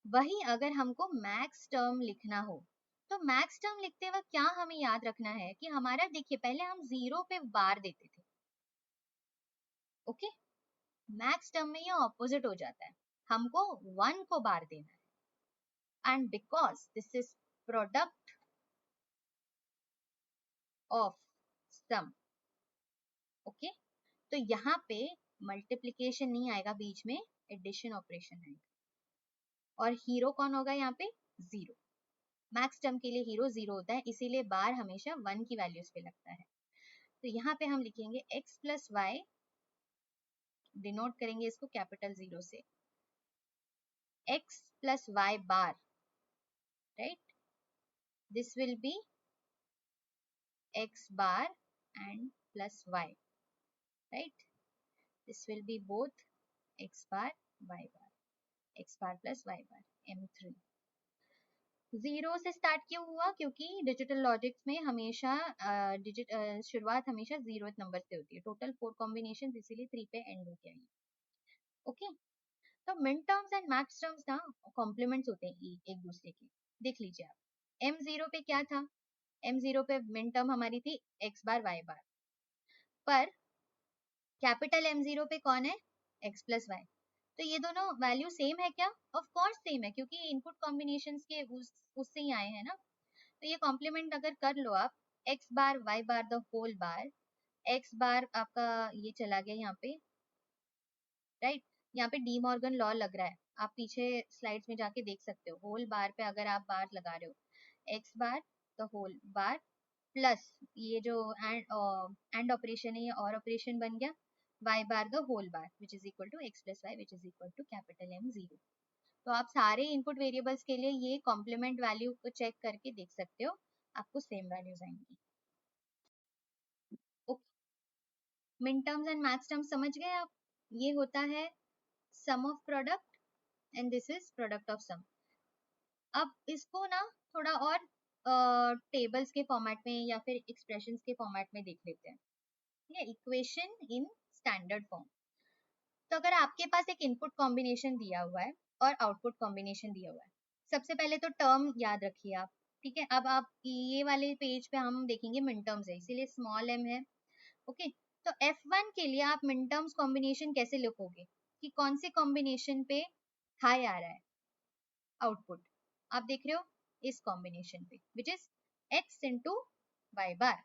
वही अगर हमको मैक्स टर्म लिखना हो, तो मैक्स टर्म लिखते वक्त क्या हमें याद रखना है कि हमारा, देखिए पहले हम जीरो पे बार देते थे, ओके, मैक्स टर्म में ये ऑपोजिट हो जाता है, हमको वन को बार देना है। And because this is product of sum, okay, तो यहाँ पे मल्टीप्लीकेशन नहीं आएगा, बीच में एडिशन ऑपरेशन आएगा। और हीरो कौन होगा यहाँ पे, जीरो। मैक्स टर्म के लिए हीरो जीरो होता है, इसीलिए बार हमेशा वन की वैल्यूज पे लगता है। तो यहाँ पे हम लिखेंगे x प्लस वाई, डिनोट करेंगे इसको कैपिटल जीरो से, x plus y bar, right, this will be x bar and plus y, right? This will be both x bar, y bar, x bar plus y bar, m3. Zero से स्टार्ट क्यों हुआ? क्योंकि डिजिटल लॉजिक्स में हमेशा शुरुआत हमेशा जीरो नंबर से होती है. टोटल 4 कॉम्बिनेशन, इसीलिए 3 पे एंड हो गया. ओके, तो मिन टर्म्स एंड मैक्स टर्म्स ना कॉम्प्लीमेंट्स होते हैं एक दूसरे के. देख लीजिए आप, m0 पे क्या था? m0 पे मिन टर्म हमारी थी x बार y बार, पर कैपिटल m0 पे कौन है? x plus y. तो ये दोनों वैल्यू सेम है क्या? ऑफ कोर्स सेम है, क्योंकि इनपुट कॉम्बिनेशंस के उससे ही आए हैं ना. तो ये कॉम्प्लीमेंट अगर कर लो आप, x bar y bar the whole bar, x bar आपका ये चला गया यहाँ पे, राइट? यहाँ पे डी मॉर्गन लॉ लग रहा है, आप पीछे स्लाइड्स में जाके देख सकते हो. होल बार पे अगर आप बार लगा रहे हो, x bar the whole bar plus ये जो एंड ऑपरेशन है, ये और ऑपरेशन बन गया, y bar the whole bar which is equal to x plus y which is equal to capital M0. तो आप सारे इनपुट वेरिएबल्स के लिए ये कॉम्प्लीमेंट वैल्यू को चेक करके देख सकते हो, आपको सेम वैल्यूज आएंगी. मिन टर्म्स एंड मैक्स टर्म्स समझ गए आप? ये होता है sum of product and this is product of sum. अब इसको ना थोड़ा और टेबल्स के फॉर्मेट में या फिर एक्सप्रेशंस के फॉर्मेट में देख लेते हैं. ये इक्वेशन इन स्टैंडर्ड फॉर्म. तो अगर आपके पास एक इनपुट कॉम्बिनेशन दिया हुआ है और आउटपुट कॉम्बिनेशन दिया हुआ है, सबसे पहले तो टर्म याद रखिए आप. ठीक है, अब आप ये वाले पेज पे हम देखेंगे मिन टर्म्स है, इसीलिए स्मॉल m है. ओके, तो F1 के लिए आप मिन टर्म्स कॉम्बिनेशन कैसे लिखोगे कि कौन से कॉम्बिनेशन पे हाई आ रहा है आउटपुट? आप देख रहे हो इस कॉम्बिनेशन पे, which is x into y bar,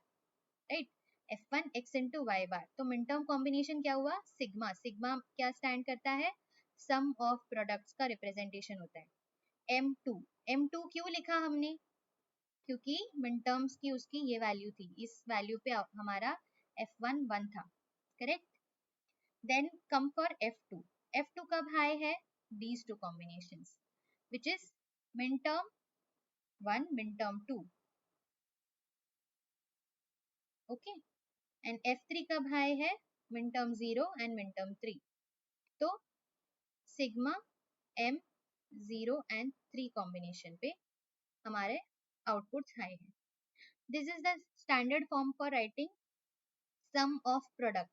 right? F1 x into y bar. तो मिन टर्म कॉम्बिनेशन क्या हुआ? सिग्मा. सिग्मा क्या स्टैंड करता है? सम ऑफ प्रोडक्ट्स का रिप्रेजेंटेशन होता है. M2. M2 क्यों लिखा हमने? क्योंकि मिन टर्म्स की उसकी ये वैल्यू थी, इस वैल्यू पे हमारा F1 1 था, correct? Then come for F2. F2 कब हाई है? these two combinations which is min term 1 min term 2. okay, and F3 कब हाई है? min term 0 and min term 3. तो सिग्मा m 0 and 3 कॉम्बिनेशन पे हमारे आउटपुट्स हाई है. This is the standard form for writing sum of product.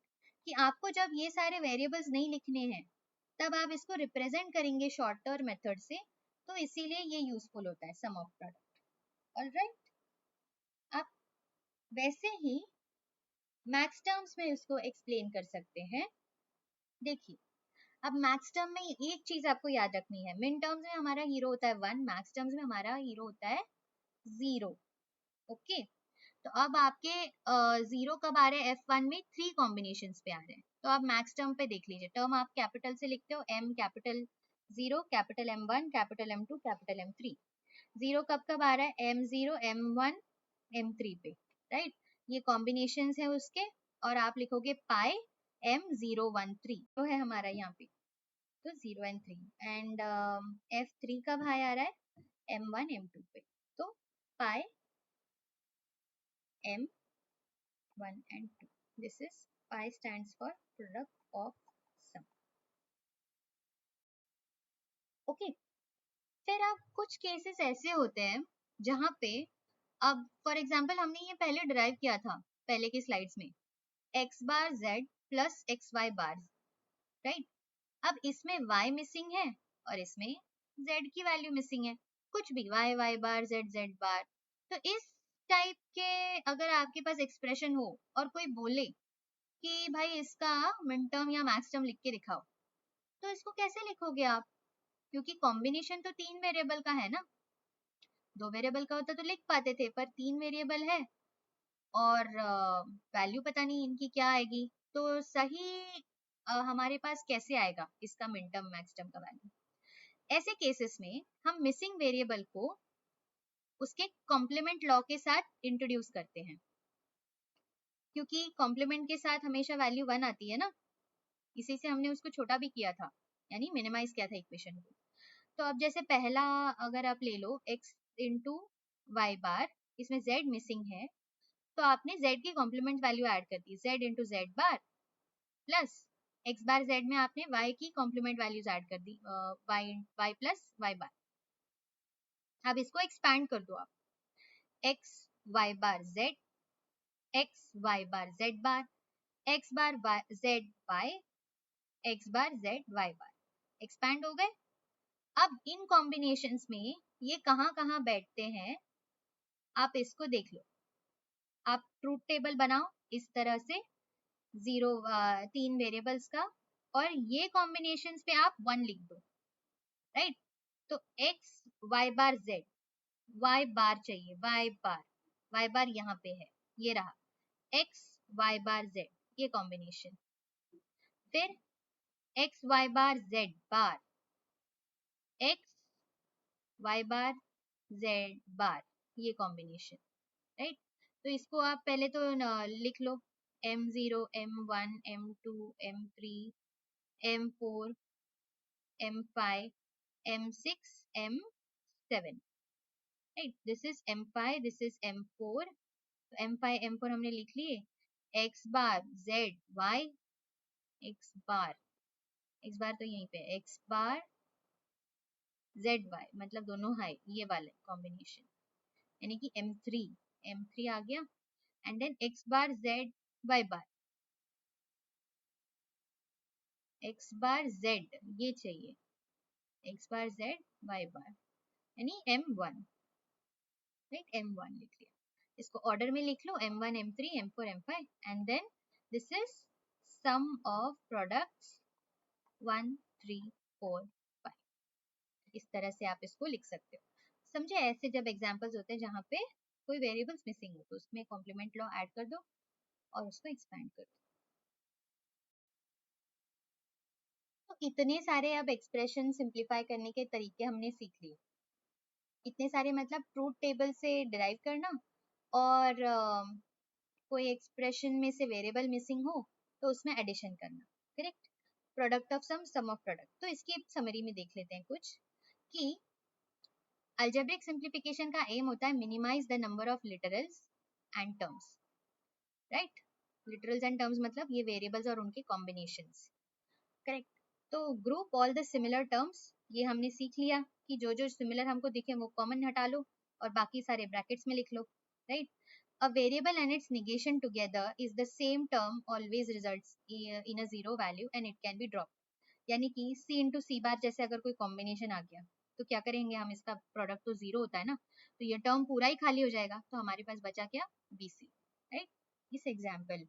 कि आपको जब ये सारे वेरिएबल्स नहीं लिखने हैं तब आप इसको रिप्रेजेंट करेंगे शॉर्टर मेथड से, तो इसीलिए ये यूजफुल होता है सम ऑफ प्रोडक्ट. ऑलराइट, आप वैसे ही मैक्स टर्म्स में इसको एक्सप्लेन कर सकते हैं. देखिए, अब मैक्स टर्म में एक चीज आपको याद रखनी है, मिन टर्म्स में हमारा हीरो होता है 1, मैक्स टर्म्स में हमारा हीरो होता है 0. ओके, तो अब आपके 0 कब आ रहे हैं? F1 में 3 कॉम्बिनेशन पे आ रहे हैं. तो आप मैक्स टर्म पे देख लीजिए, टर्म आप कैपिटल से लिखते हो, M capital 0, capital M1, capital M2, capital M3. 0 कब कब आ रहा है? M0, M1, M3 पे, राइट? ये कॉम्बिनेशन है उसके, और आप लिखोगे पाई M013 तो है हमारा यहाँ पे, तो 0 and 3. एंड F3 कब हाई आ रहा है? M1, M2 पे, तो पाई M1 and 2. This is pi stands for product of sum. Okay. फिर अब कुछ केसेस ऐसे होते हैं जहाँ पे, अब फॉर एग्जाम्पल हमने ये पहले डिराइव किया था पहले की स्लाइड्स में, x bar z plus x Y bar, right? अब इसमें y मिसिंग है और इसमें z की वैल्यू मिसिंग है, कुछ भी y y bar z z बार. तो इस टाइप के अगर आपके पास एक्सप्रेशन हो और कोई बोले कि भाई इसका मिन टर्म या मैक्स टर्म लिख के दिखाओ, तो इसको कैसे लिखोगे आप? क्योंकि कॉम्बिनेशन तो 3 वेरिएबल का है ना. 2 वेरिएबल का होता तो लिख पाते थे, पर 3 वेरिएबल है और वैल्यू पता नहीं इनकी क्या आएगी, तो सही हमारे पास कैसे आएगा इसका मिन टर्म मैक्स टर्म का वैल्यू? ऐसे केसेस में हम मिसिंग वेरिएबल को उसके कॉम्प्लीमेंट लॉ के साथ इंट्रोड्यूस करते हैं, क्योंकि कॉम्प्लीमेंट के साथ हमेशा वैल्यू 1 आती है ना, इसी से हमने उसको छोटा भी किया था, यानी मिनिमाइज किया था इक्वेशन को. तो अब जैसे पहला अगर आप ले लो x इंटू वाई बार, इसमें z मिसिंग है, तो आपने z की कॉम्प्लीमेंट वैल्यू ऐड कर दी, z इंटू जेड बार प्लस x बार z में आपने y की कॉम्प्लीमेंट वैल्यूज ऐड कर दी, y प्लस y बार। अब इसको एक्सपैंड कर दो आप, x y bar z, x y bar z bar, x bar z y, x bar z y बार, एक्सपैंड हो गए। अब इन कॉम्बिनेशंस में ये कहाँ कहाँ बैठते हैं आप इसको देख लो। आप ट्रूथ टेबल बनाओ इस तरह से, 3 वेरिएबल्स का, और ये कॉम्बिनेशंस पे आप 1 लिख दो, राइट। तो x y bar z, y बार चाहिए, y बार यहाँ पे है, ये रहा x y बार z, ये कॉम्बिनेशन। फिर x y bar z bar, x y bar z बार, ये कॉम्बिनेशन, राइट। तो इसको आप पहले तो लिख लो, m0 m1 m2 m3 m4 m5 m6 m7, right. This is m5, this is m4, m5 m4 हमने लिख लिए। x bar z y, x बार तो यहीं पे x बार z y, मतलब दोनों हाई, ये वाले कॉम्बिनेशन, यानी कि m3 आ गया। And then x bar z y bar, x bar z, ये चाहिए x बार z y बार, यानी m1, राइट, m1 लिख लिया। इसको ऑर्डर में लिख लो, m1 m3 m4 m5, and then this is sum of products 1 3 4 5। इस तरह से आप इसको लिख सकते हो, समझे। ऐसे जब एग्जांपल्स होते हैं जहाँ पे कोई वेरिएबल्स मिसिंग हो तो उसमें कॉम्प्लीमेंट लॉ ऐड कर दो और उसको एक्सपैंड कर दो। तो इतने सारे अब एक्सप्रेशन सिंप्लीफाई करने के तरीके हमने सीख लिए। इतने सारे मतलब ट्रूथ टेबल से डिराइव करना, और कोई एक्सप्रेशन में से वेरिएबल मिसिंग हो तो उसमें एडिशन करना, correct. Product of sum of product. तो इसकी समरी में देख लेते हैं कुछ, कि अलजेब्रिक सिंप्लीफिकेशन का एम होता है minimize the number of literals and terms, right. Literals and terms मतलब ये वेरिएबल्स और उनके कॉम्बिनेशंस, करेक्ट। तो group all the similar terms, ये हमने सीख लिया कि जो जो सिमिलर हमको दिखे वो कॉमन हटा लो और बाकी सारे ब्रैकेट्स में लिख लो, right. A variable and its negation together is the same term always results in a zero value and it can be dropped। यानी कि c इंटू सी बार जैसे अगर कोई कॉम्बिनेशन आ गया तो क्या करेंगे हम, इसका प्रोडक्ट तो जीरो होता है ना, तो ये टर्म पूरा ही खाली हो जाएगा, तो हमारे पास बचा क्या, bc, राइट। इस एग्जाम्पल,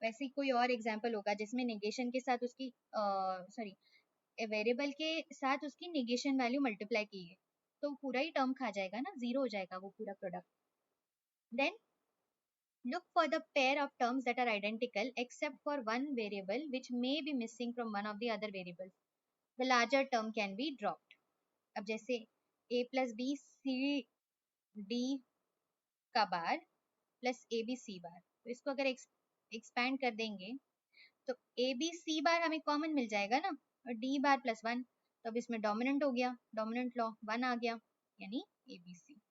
वैसे ही कोई और एग्जाम्पल होगा जिसमें नेगेशन के साथ उसकी सॉरी वेरिएबल के साथ उसकी नेगेशन वैल्यू मल्टीप्लाई की है, तो पूरा ही टर्म खा जाएगा ना, जीरो हो जाएगा वो पूरा product. Then look for the pair of terms that are identical except for one variable which may be missing from one of the other variables, the larger term can be dropped। अब जैसे a plus b c d का बार plus A B c bar, तो इसको अगर एक्सपैंड कर देंगे तो ए बी सी बार हमें कॉमन मिल जाएगा ना, और डी बार प्लस वन, तो अब इसमें डोमिनेंट हो गया, डोमिनेंट लॉ 1 आ गया, यानी ए बी सी,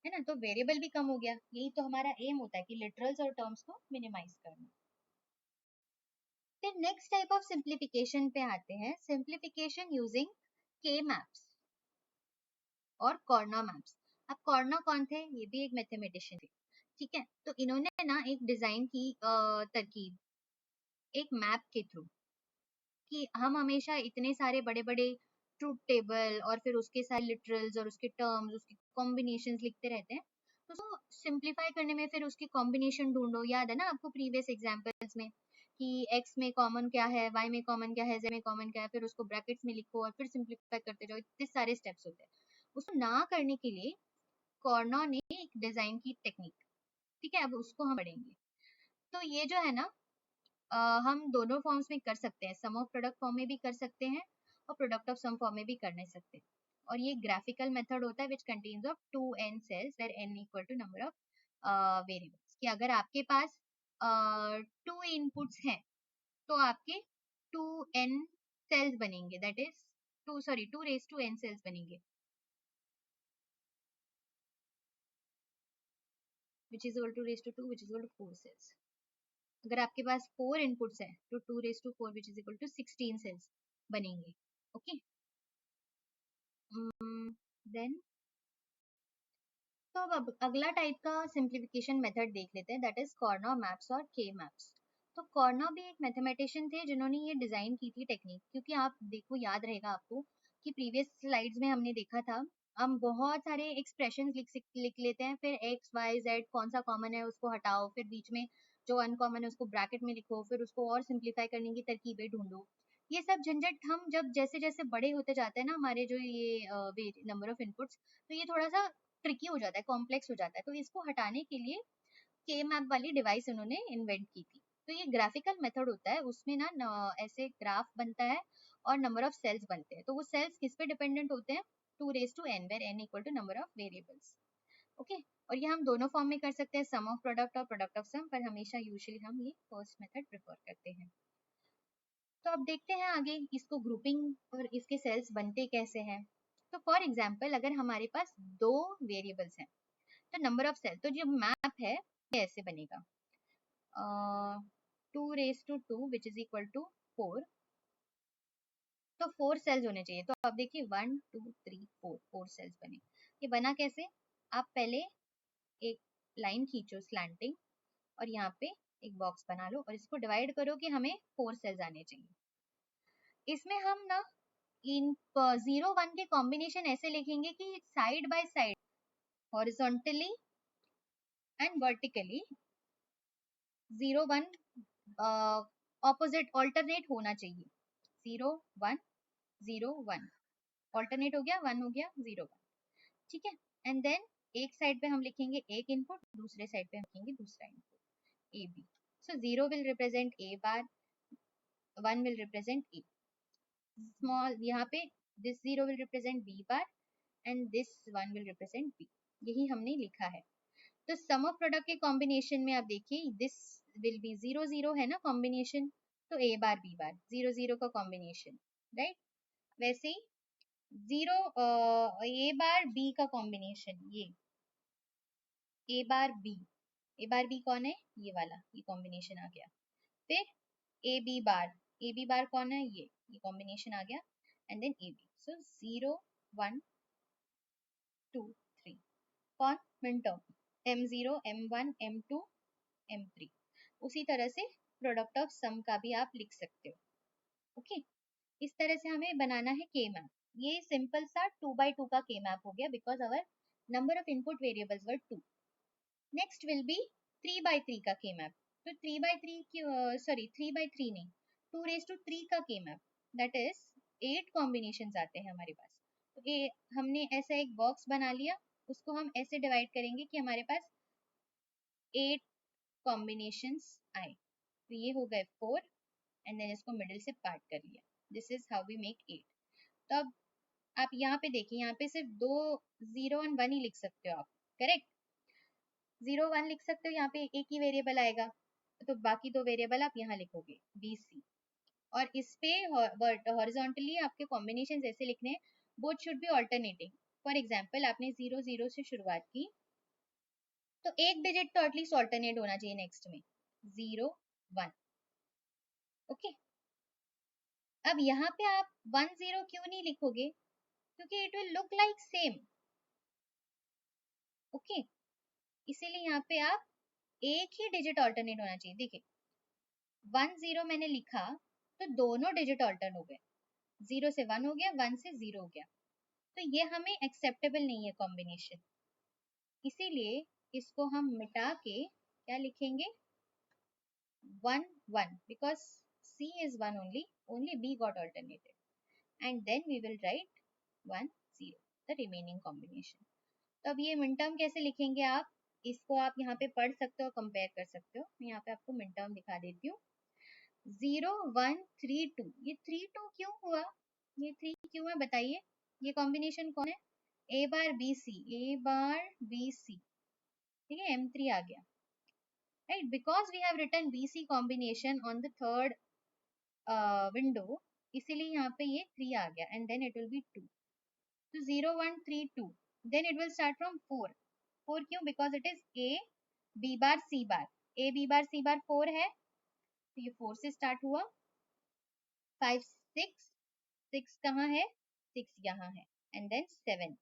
है ना। तो वेरिएबल भी कम हो गया, यही तो हमारा एम होता है कि लिटरल्स और टर्म्स को मिनिमाइज करना। फिर नेक्स्ट टाइप ऑफ सिंप्लीफिकेशन पे आते हैं, सिंप्लीफिकेशन यूजिंग के मैप्स और कॉर्ना मैप्स। अब कॉर्ना कौन थे, ये भी एक मैथमेटिशियन थे, ठीक है। तो इन्होंने ना एक डिजाइन की तरकीब एक मैप के थ्रू, कि हम हमेशा इतने सारे बड़े बड़े ट्रूथ टेबल और फिर उसके सारे लिटरल्स और उसके टर्म्स उसके कॉम्बिनेशंस लिखते रहते हैं, तो उसको सिंप्लीफाई करने में फिर उसकी कॉम्बिनेशन ढूंढो। याद है ना आपको प्रीवियस एग्जांपल्स में कि x में कॉमन क्या है, y में कॉमन क्या है, z में कॉमन क्या है, फिर उसको ब्रैकेट्स में लिखो और फिर सिंप्लीफाई करते जाओ, इतने सारे स्टेप्स होते हैं। उसको ना करने के लिए कॉर्ना ने एक डिजाइन की टेक्निक, ठीक है, अब उसको हम पढ़ेंगे। तो ये जो है ना, हम दोनों फॉर्म्स में कर सकते हैं, सम ऑफ प्रोडक्ट फॉर्म में भी कर सकते हैं और प्रोडक्ट ऑफ सम फॉर्म में भी कर नहीं सकते। और ये ग्राफिकल मेथड होता है which contains of 2n cells where n equal to number of variables, कि अगर आपके पास 2 इनपुट्स हैं तो आपके 2n सेल्स बनेंगे, that is 2 raise to n cells बनेंगे। Which is equal to raise to 2 which is equal to 4 cells. अगर आपके पास 4 इनपुट्स है तो 2 raise to 4 which is equal to 16 cells बनेंगे. ओके. देन तो अब अगला टाइप का सिंप्लीफिकेशन मेथड देख लेते हैं, दैट इज कॉर्नर मैप्स और के मैप्स. तो कॉर्नर भी एक मैथमेटिशियन थे जिन्होंने ये डिजाइन की थी टेक्निक, क्योंकि आप देखो याद रहेगा आपको कि प्रीवियस स्लाइड्स में हमने देखा था हम बहुत सारे एक्सप्रेशन लिख लेते हैं, फिर एक्स वाई जेड कौन सा कॉमन है उसको हटाओ, फिर बीच में जो अनकॉमन है उसको ब्रैकेट में लिखो, फिर उसको और सिंप्लीफाई करने की तरकीबें ढूंढो. ये सब झंझट हम जब जैसे जैसे बड़े होते जाते हैं ना हमारे जो ये नंबर ऑफ इनपुट्स, तो ये थोड़ा सा ट्रिकी हो जाता है, कॉम्प्लेक्स हो जाता है. तो इसको हटाने के लिए के मैप वाली डिवाइस उन्होंने इन्वेंट की थी. तो ये ग्राफिकल मेथड होता है, उसमें ना ऐसे ग्राफ बनता है और नंबर ऑफ सेल्स बनते हैं. तो वो सेल्स किस पे डिपेंडेंट होते हैं, 2 raise to n, where n equal to number of variables. Okay. और ये हम दोनों फॉर्म में कर सकते हैं, सम ऑफ प्रोडक्ट और प्रोडक्ट ऑफ सम, पर हमेशा यूजुअली हम ये फर्स्ट मेथड प्रेफर करते हैं. तो अब देखते हैं आगे इसको ग्रुपिंग और इसके सेल्स बनते कैसे हैं. तो फॉर एग्जाम्पल अगर हमारे पास दो वेरिएबल्स हैं तो नंबर ऑफ सेल, तो जो मैप है ये ऐसे बनेगा, 2 raise to 2 which is equal to 4. तो 4 सेल्स होने चाहिए. तो आप देखिए 1 2 3 4, 4 सेल्स बने. ये बना कैसे, आप पहले एक लाइन खींचो स्लैंटिंग और यहाँ पे एक बॉक्स बना लो और इसको डिवाइड करो कि हमें 4 सेल्स आने चाहिए. इसमें हम ना इन 0 1 के कॉम्बिनेशन ऐसे लिखेंगे कि side by side horizontally and vertically 0 1 opposite alternate होना चाहिए. 0 1 0 1 ऑल्टरनेट हो गया, 1 हो गया 0 1. ठीक है. एंड देन एक साइड पे हम लिखेंगे एक इनपुट, दूसरे साइड पे हम लिखेंगे दूसरा input A B. So 0 will represent A bar, 1 will represent A. Small यहाँ पे this 0 will represent B bar and this 1 will represent B. यही हमने लिखा है. तो सम ऑफ प्रोडक्ट के कॉम्बिनेशन में आप देखिए दिस विल बी 0 0 है ना कॉम्बिनेशन, तो ए बार बी बार 0 0 का कॉम्बिनेशन, राइट. वैसे ही 0 ए बार बी का कॉम्बिनेशन, ये ए बार बी, ए बार बी कौन है, ये वाला, ये कॉम्बिनेशन आ गया. फिर ए बी बार, ए बी बार कौन है, ये कॉम्बिनेशन आ गया. And then A B. So 0 1 2 3 कौन, min term m0 m1 m2 m3. उसी तरह से प्रोडक्ट ऑफ सम का भी आप लिख सकते हो. ओके. इस तरह से हमें बनाना है के मैप. ये सिंपल सा 2 by 2 का के मैप हो गया because our number of input variables were 2. Next will be 3 by 3 का के मैप. तो 3 by 3 की सॉरी 3 by 3 नहीं, 2 raised to 3 का के मैप, दैट इज 8 कॉम्बिनेशंस आते हैं हमारे पास. तो ये हमने ऐसा एक बॉक्स बना लिया, उसको हम ऐसे डिवाइड करेंगे कि हमारे पास 8 कॉम्बिनेशंस आए. तो ये हो गए 4 एंड देन इसको मिडिल से पार्ट कर लिया. This is how we make 8. तो अब आप यहाँ पे देखिए, यहाँ पे सिर्फ दो 0 और 1 ही लिख सकते हो आप, करेक्ट. 0 1 लिख सकते हो, यहाँ पे एक ही वेरिएबल आएगा, तो बाकी दो वेरिएबल आप यहाँ लिखोगे बी सी. और इस पे हॉरिजॉन्टली आपके कॉम्बिनेशन ऐसे लिखने हैं, both should be alternating. For example आपने 0 0 से शुरुआत की, तो एक डिजिट तो एटलीस्ट ऑल्टरनेट होना चाहिए नेक्स्ट में, 0 1. ओके. अब यहाँ पे आप 1 0 क्यों नहीं लिखोगे, क्योंकि it will look like same. Okay. इसीलिए यहाँ पे आप एक ही डिजिट ऑल्टरनेट होना चाहिए. देखिए 1 0 मैंने लिखा तो दोनों डिजिट ऑल्टर्न हो गए, 0 से 1 हो गया, 1 से 0 हो गया. तो ये हमें एक्सेप्टेबल नहीं है कॉम्बिनेशन. इसीलिए इसको हम मिटा के क्या लिखेंगे, 1 1, because C is 1 only B got alternated, and then we will write 1 0 the remaining combination. तो अब ये मिन टर्म कैसे लिखेंगे आप, इसको आप यहाँ पे पढ़ सकते हो, कंपेयर कर सकते हो. मैं यहाँ पे आपको मिन टर्म दिखा देती हूँ. 0 1 3 2, ये 3 2 क्यों हुआ, ये 3 क्यों है बताइए. ये कॉम्बिनेशन कौन है, ए बार बी सी, ए बार बी सी. ठीक है, M3 आ गया, right. Because we have written b c combination on the third window, इसीलिए यहाँ पे ये 3 आ गया. And then it will be 2. तो 0 1 3 2, then it will start from 4. 4 क्यों, because it is A b bar c bar, a b bar c bar 4 है, तो ये 4 से स्टार्ट हुआ, 5 6, 6 कहाँ है, 6 यहाँ है, and then 7,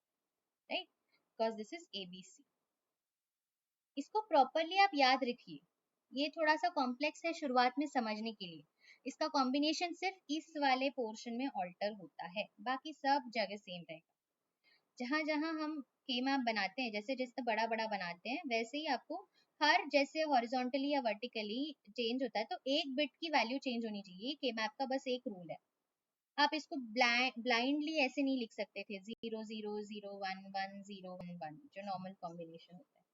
right, because this is A B C. इसको प्रॉपरली आप याद रखिए, ये थोड़ा सा कॉम्प्लेक्स है शुरुआत में समझने के लिए। इसका कॉम्बिनेशन सिर्फ इस वाले पोर्शन में ऑल्टर होता है, बाकी सब जगह सेम रहेगा। जहां जहां हम के मैप बनाते हैं, जैसे जैसे बड़ा बड़ा बनाते हैं, वैसे ही आपको हर जैसे हॉरिजॉन्टली या वर्टिकली चेंज होता है, तो एक बिट की वैल्यू चेंज होनी चाहिए। के मैप का बस एक रूल है, आप इसको ब्लाइंडली ऐसे नहीं लिख सकते थे 0 0 0 1 1 0 1 1 जो नॉर्मल कॉम्बिनेशन होता है,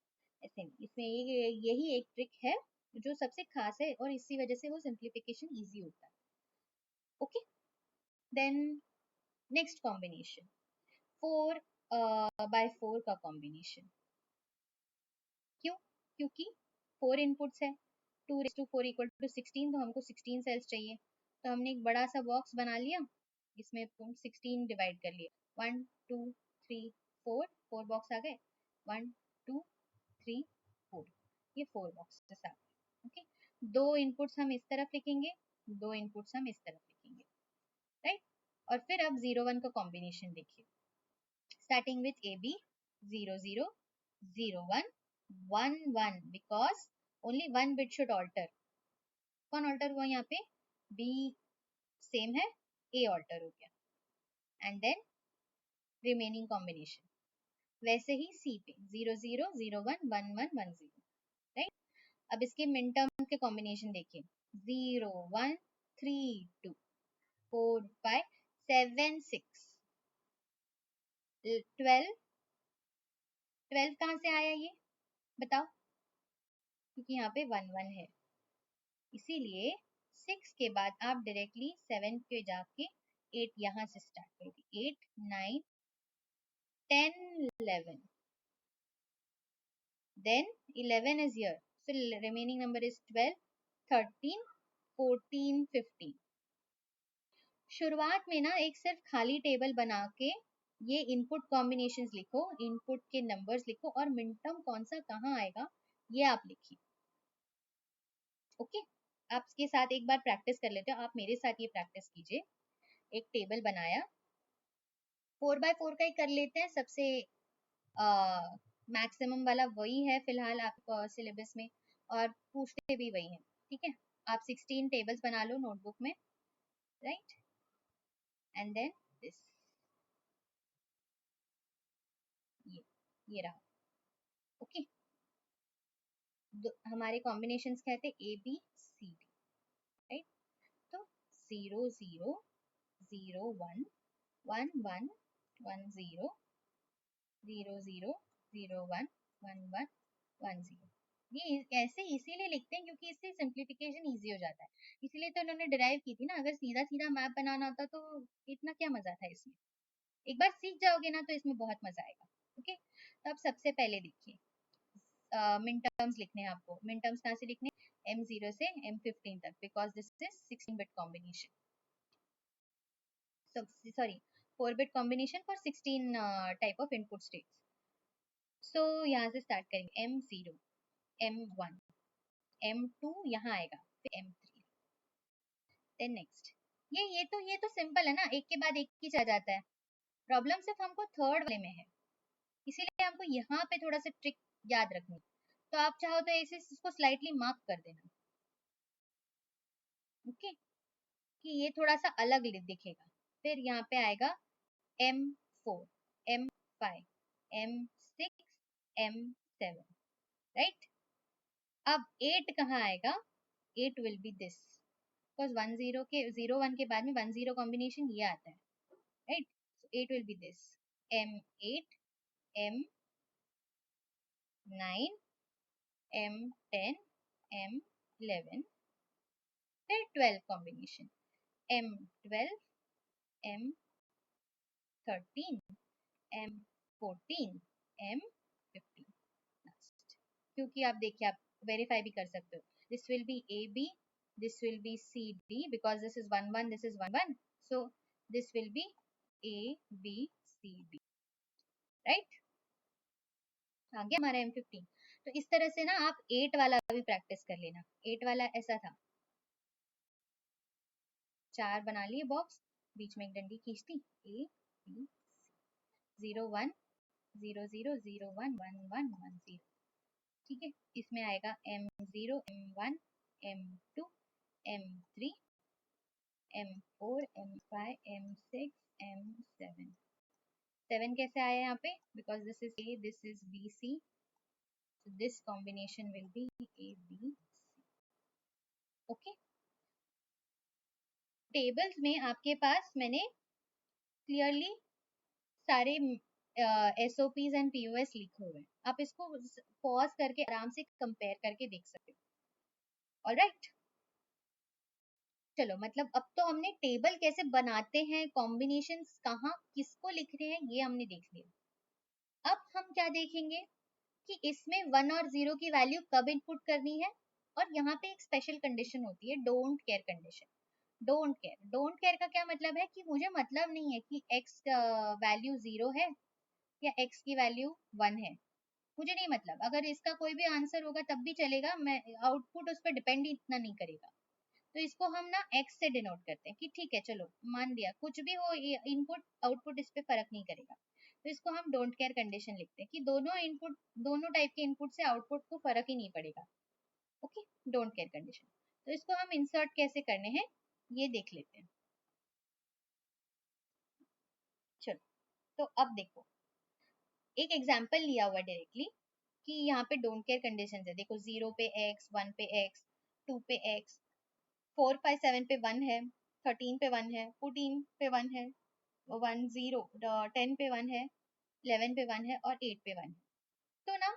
ऐसे नहीं। इसमें यही एक ट्रिक है जो सबसे खास है, और इसी वजह से वो सिंप्लीफिकेशन इजी होता है। Okay, then next combination 4 by 4 का कॉम्बिनेशन। क्यों? क्योंकि 4 इनपुट्स है, 2 इक्वल टू 16, तो हमको 16 सेल्स चाहिए, तो हमने एक बड़ा सा बॉक्स बना लिया, इसमें 16 डिवाइड कर लिए, 1 2 3 4, 4 बॉक्स आ गए, 1 2 3 4, ये 4 बॉक्सेस आ गए। ओके, दो इनपुट्स हम इस तरफ लिखेंगे, दो इनपुट्स हम इस तरफ लिखेंगे, राइट। और फिर अब 0 1 का कॉम्बिनेशन देखिए, starting with AB 0 0 0 1 1 1, because only one bit should alter। कौन ऑल्टर हुआ यहाँ पे? B सेम है, A ऑल्टर हो गया, एंड देन रिमेनिंग कॉम्बिनेशन वैसे ही C पे 0 0 0 1 1 1 1 0, राइट। अब इसके मिन टर्म के कॉम्बिनेशन देखिए, 0 1 3 2 4 5 7 6 12, 12 कहाँ से आया ये बताओ? क्योंकि यहाँ पे 1 1 है, इसीलिए 6 के बाद आप डायरेक्टली 7 पे जाके 8 यहाँ से स्टार्ट करोगे, 8 9 10 11, then 11 is here, so remaining number is 12 13 14 15। शुरुआत में ना एक सिर्फ खाली टेबल बना के ये इनपुट कॉम्बिनेशंस लिखो, इनपुट के नंबर्स लिखो, और मिन टर्म कौन सा कहाँ आएगा ये आप लिखिए। ओके, आपके साथ एक बार प्रैक्टिस कर लेते हो, आप मेरे साथ ये प्रैक्टिस कीजिए। एक टेबल बनाया, 4 बाय 4 का ही कर लेते हैं, सबसे मैक्सिमम वाला वही है फिलहाल आपको सिलेबस में, और पूछते भी वही है, ठीक है। आप 16 टेबल्स बना लो नोटबुक में, राइट, एंड देन दिस, ये रहा। ओके, हमारे कॉम्बिनेशंस कहते हैं A B C D, right. तो 0 0 0 1 1 1 1 0 0 0 0 1 1 1 1 0। ये ऐसे इसीलिए लिखते हैं क्योंकि इससे सिंप्लीफिकेशन इजी हो जाता है, इसीलिए तो उन्होंने डिराइव की थी ना। अगर सीधा सीधा मैप बनाना होता तो इतना क्या मजा था इसमें। एक बार सीख जाओगे ना तो इसमें बहुत मजा आएगा। ओके, तो अब सबसे पहले देखिए, मिन टर्म्स लिखने हैं आपको। मिन टर्म्स कहाँ से लिखने? M0 से M15 तक, because this is 16 bit combination, sorry 4 bit combination for 16 type of input states. So यहाँ से स्टार्ट करेंगे, M0 M1 M2 यहाँ आएगा, फिर M3, देन नेक्स्ट। ये तो सिंपल है ना, एक के बाद एक ही चला जाता है। प्रॉब्लम सिर्फ हमको थर्ड वाले में है, इसीलिए हमको यहाँ पे थोड़ा सा ट्रिक याद रखनी। तो आप चाहो तो ऐसे इसको स्लाइटली मार्क कर देना, ओके, कि ये थोड़ा सा अलग दिखेगा। फिर यहाँ पे आएगा M4 M5 M6 M7, right. अब 8 कहाँ आएगा? 8 विल बी दिस, बिकॉज 10 के 01 के बाद में 10 कॉम्बिनेशन ये आता है, right. So 8 will be this, M8 M9 M10 M11, फिर 12 combination M12 M13 M14 M15 last. क्योंकि आप देखिए, आप वेरीफाई भी कर सकते हो, this will be a b, this will be C d, because this is 1 1, this is 1 1, so this will be a B C D, right. आ गया हमारा M15। तो इस तरह से ना आप 8 वाला भी प्रैक्टिस कर लेना। 8 वाला ऐसा था, 4 बना लिए बॉक्स, बीच में एक डंडी खींचती, A B 0 1 0 0 0 1 1 1 1 0। ठीक है, इसमें आएगा M0 M1 M2 M3 M4 M5 M6 M7। 7 कैसे आया यहाँ पे? Because this is A, this is BC, so this combination will be ABC। Okay, tables में आपके पास मैंने क्लियरली सारे SOPs एंड POS लिखे हुए हैं, आप इसको पॉज करके आराम से कंपेयर करके देख सकते हो। ऑलराइट, चलो मतलब अब तो हमने टेबल कैसे बनाते हैं, कॉम्बिनेशंस कहाँ किसको लिख रहे हैं ये हमने देख लिया। अब हम क्या देखेंगे कि इसमें 1 और 0 की वैल्यू कब इनपुट करनी है, और यहाँ पे एक स्पेशल कंडीशन होती है, don't care condition. Don't care का क्या मतलब है कि मुझे मतलब नहीं है कि x वैल्यू 0 है या x की वैल्यू 1 है, मुझे नहीं मतलब। अगर इसका कोई भी आंसर होगा तब भी चलेगा, मैं आउटपुट उस पर डिपेंड इतना नहीं करेगा। तो इसको हम ना x से डिनोट करते हैं कि ठीक है चलो मान लिया, कुछ भी हो इनपुट आउटपुट इस पे फर्क नहीं करेगा। तो इसको हम डोंट केयर कंडीशन लिखते हैं कि दोनों टाइप के इनपुट से आउटपुट को फर्क ही नहीं पड़ेगा। Okay, don't care condition. तो इसको हम इंसर्ट कैसे करने हैं ये देख लेते हैं। चलो, तो अब देखो एक एग्जाम्पल लिया हुआ डायरेक्टली कि यहाँ पे डोंट केयर कंडीशन है। देखो 0 पे x, 1 पे x, 2 पे x, 4 5 7 पे 1 है, 13 पे 1 है, 14 पे 1 है, 1 0 10 पे 1 है, 11 पे 1 है और 8 पे 1 है। तो ना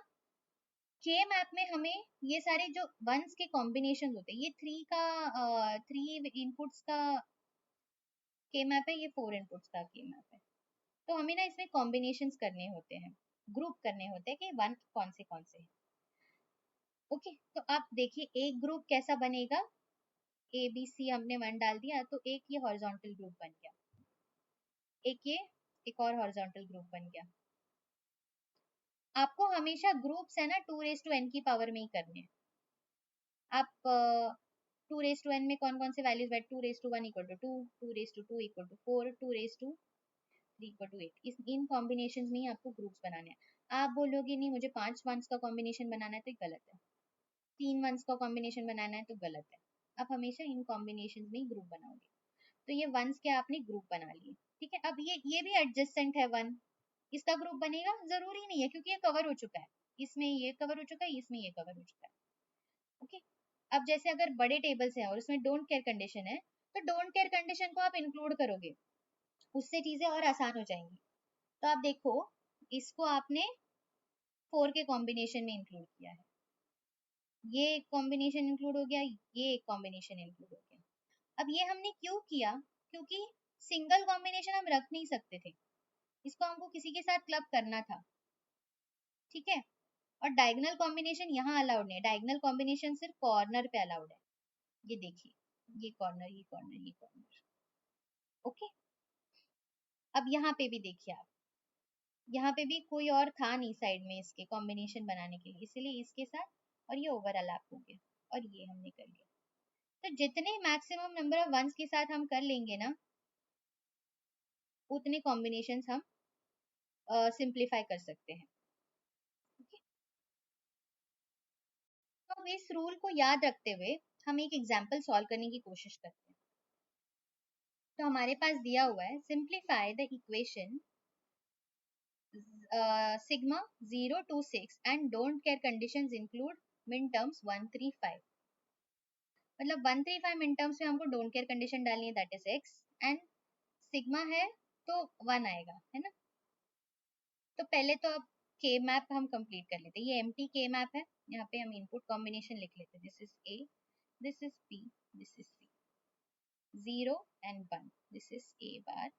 के मैप में हमें ये सारे जो वंस के कॉम्बिनेशन होते हैं, ये थ्री इनपुट्स का के मैप है, ये 4 इनपुट्स का के मैप है। तो हमें ना इसमें कॉम्बिनेशंस करने होते हैं, ग्रुप करने होते हैं कि वन कौन से हैं। ओके, तो आप देखिए एक ग्रुप कैसा बनेगा, ए बी सी हमने 1 डाल दिया तो एक ये हॉरिजॉन्टल ग्रुप बन गया, एक और हॉरिजॉन्टल ग्रुप बन गया। आपको हमेशा ग्रुप्स है ना 2n की पावर में ही करने हैं। आप 2n में कौन कौन से वैल्यूज बैठ, 2 1 equal to 2, 2 equal to 4, 3 equal to 8, इन कॉम्बिनेशन में ही आपको ग्रुप्स बनाने हैं। आप बोलोगे नहीं मुझे 5 वंस का कॉम्बिनेशन बनाना है, तो गलत है। 3 वंस का कॉम्बिनेशन बनाना है तो गलत है। आप हमेशा इन कॉम्बिनेशन में ही ग्रुप बनाओगे। तो ये वंस के आपने ग्रुप बना लिए, ठीक है। अब ये भी एडजेसेंट है 1, इसका ग्रुप बनेगा जरूरी नहीं है क्योंकि ये कवर हो चुका है, इसमें ये कवर हो चुका है, इसमें ये कवर हो चुका है। ओके, अब जैसे अगर बड़े टेबल्स हैं और उसमें डोंट केयर कंडीशन है, तो डोंट केयर कंडीशन को आप इंक्लूड करोगे, उससे चीजें और आसान हो जाएंगी। तो आप देखो इसको आपने 4 के कॉम्बिनेशन में इंक्लूड किया है, ये एक कॉम्बिनेशन इंक्लूड हो गया, ये एक कॉम्बिनेशन इंक्लूड हो गया। अब ये हमने क्यों किया, क्योंकि सिंगल कॉम्बिनेशन हम रख नहीं सकते थे, इसको हमको किसी के साथ क्लब करना था, ठीक है। और डायगोनल कॉम्बिनेशन यहाँ अलाउड नहीं है, डायगोनल कॉम्बिनेशन सिर्फ कॉर्नर पे अलाउड है। ये देखिए, ये कॉर्नर ये कॉर्नर ये कॉर्नर। ओके, अब यहाँ पे भी देखिए आप, यहाँ पे भी कोई और था नहीं साइड में इसके कॉम्बिनेशन बनाने के लिए, इसलिए इसके साथ और ये ओवरलैप हो गया और ये हमने कर लिया। तो जितने मैक्सिमम नंबर ऑफ वंस के साथ हम कर लेंगे ना, उतने कॉम्बिनेशंस हम सिंप्लीफाई कर सकते हैं। okay? तो इस रूल को याद रखते हुए हम एक एग्जांपल सॉल्व करने की कोशिश करते हैं। तो हमारे पास दिया हुआ है, simplify the equation sigma 0 to 6 and don't care conditions include min terms 1 3 5। मतलब 1 3 5 min terms में हमको don't care condition डालनी है, that is x, and sigma है तो 1 आएगा, है ना। तो पहले तो अब के मैप हम कंप्लीट कर लेते हैं, ये एम्प्टी के मैप है, यहाँ पे हम इनपुट कॉम्बिनेशन लिख लेते हैं, this is A, this is B, this is C, 0 and 1, this is A bar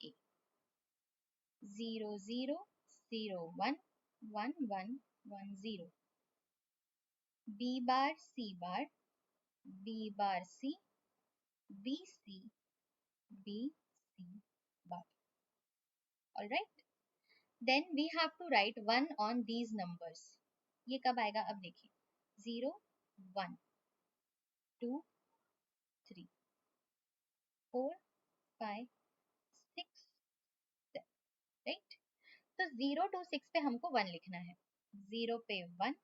A, 0 0 0 1 1 1 1 0, B bar C bar, B bar C, B C, B C bar. All right. Then we have to write 1 on these numbers. ये कब आएगा, अब देखिए 0 1 2 3 4 5 6 7, राइट। तो 0 to 6 पे हमको 1 लिखना है, 0 पे 1,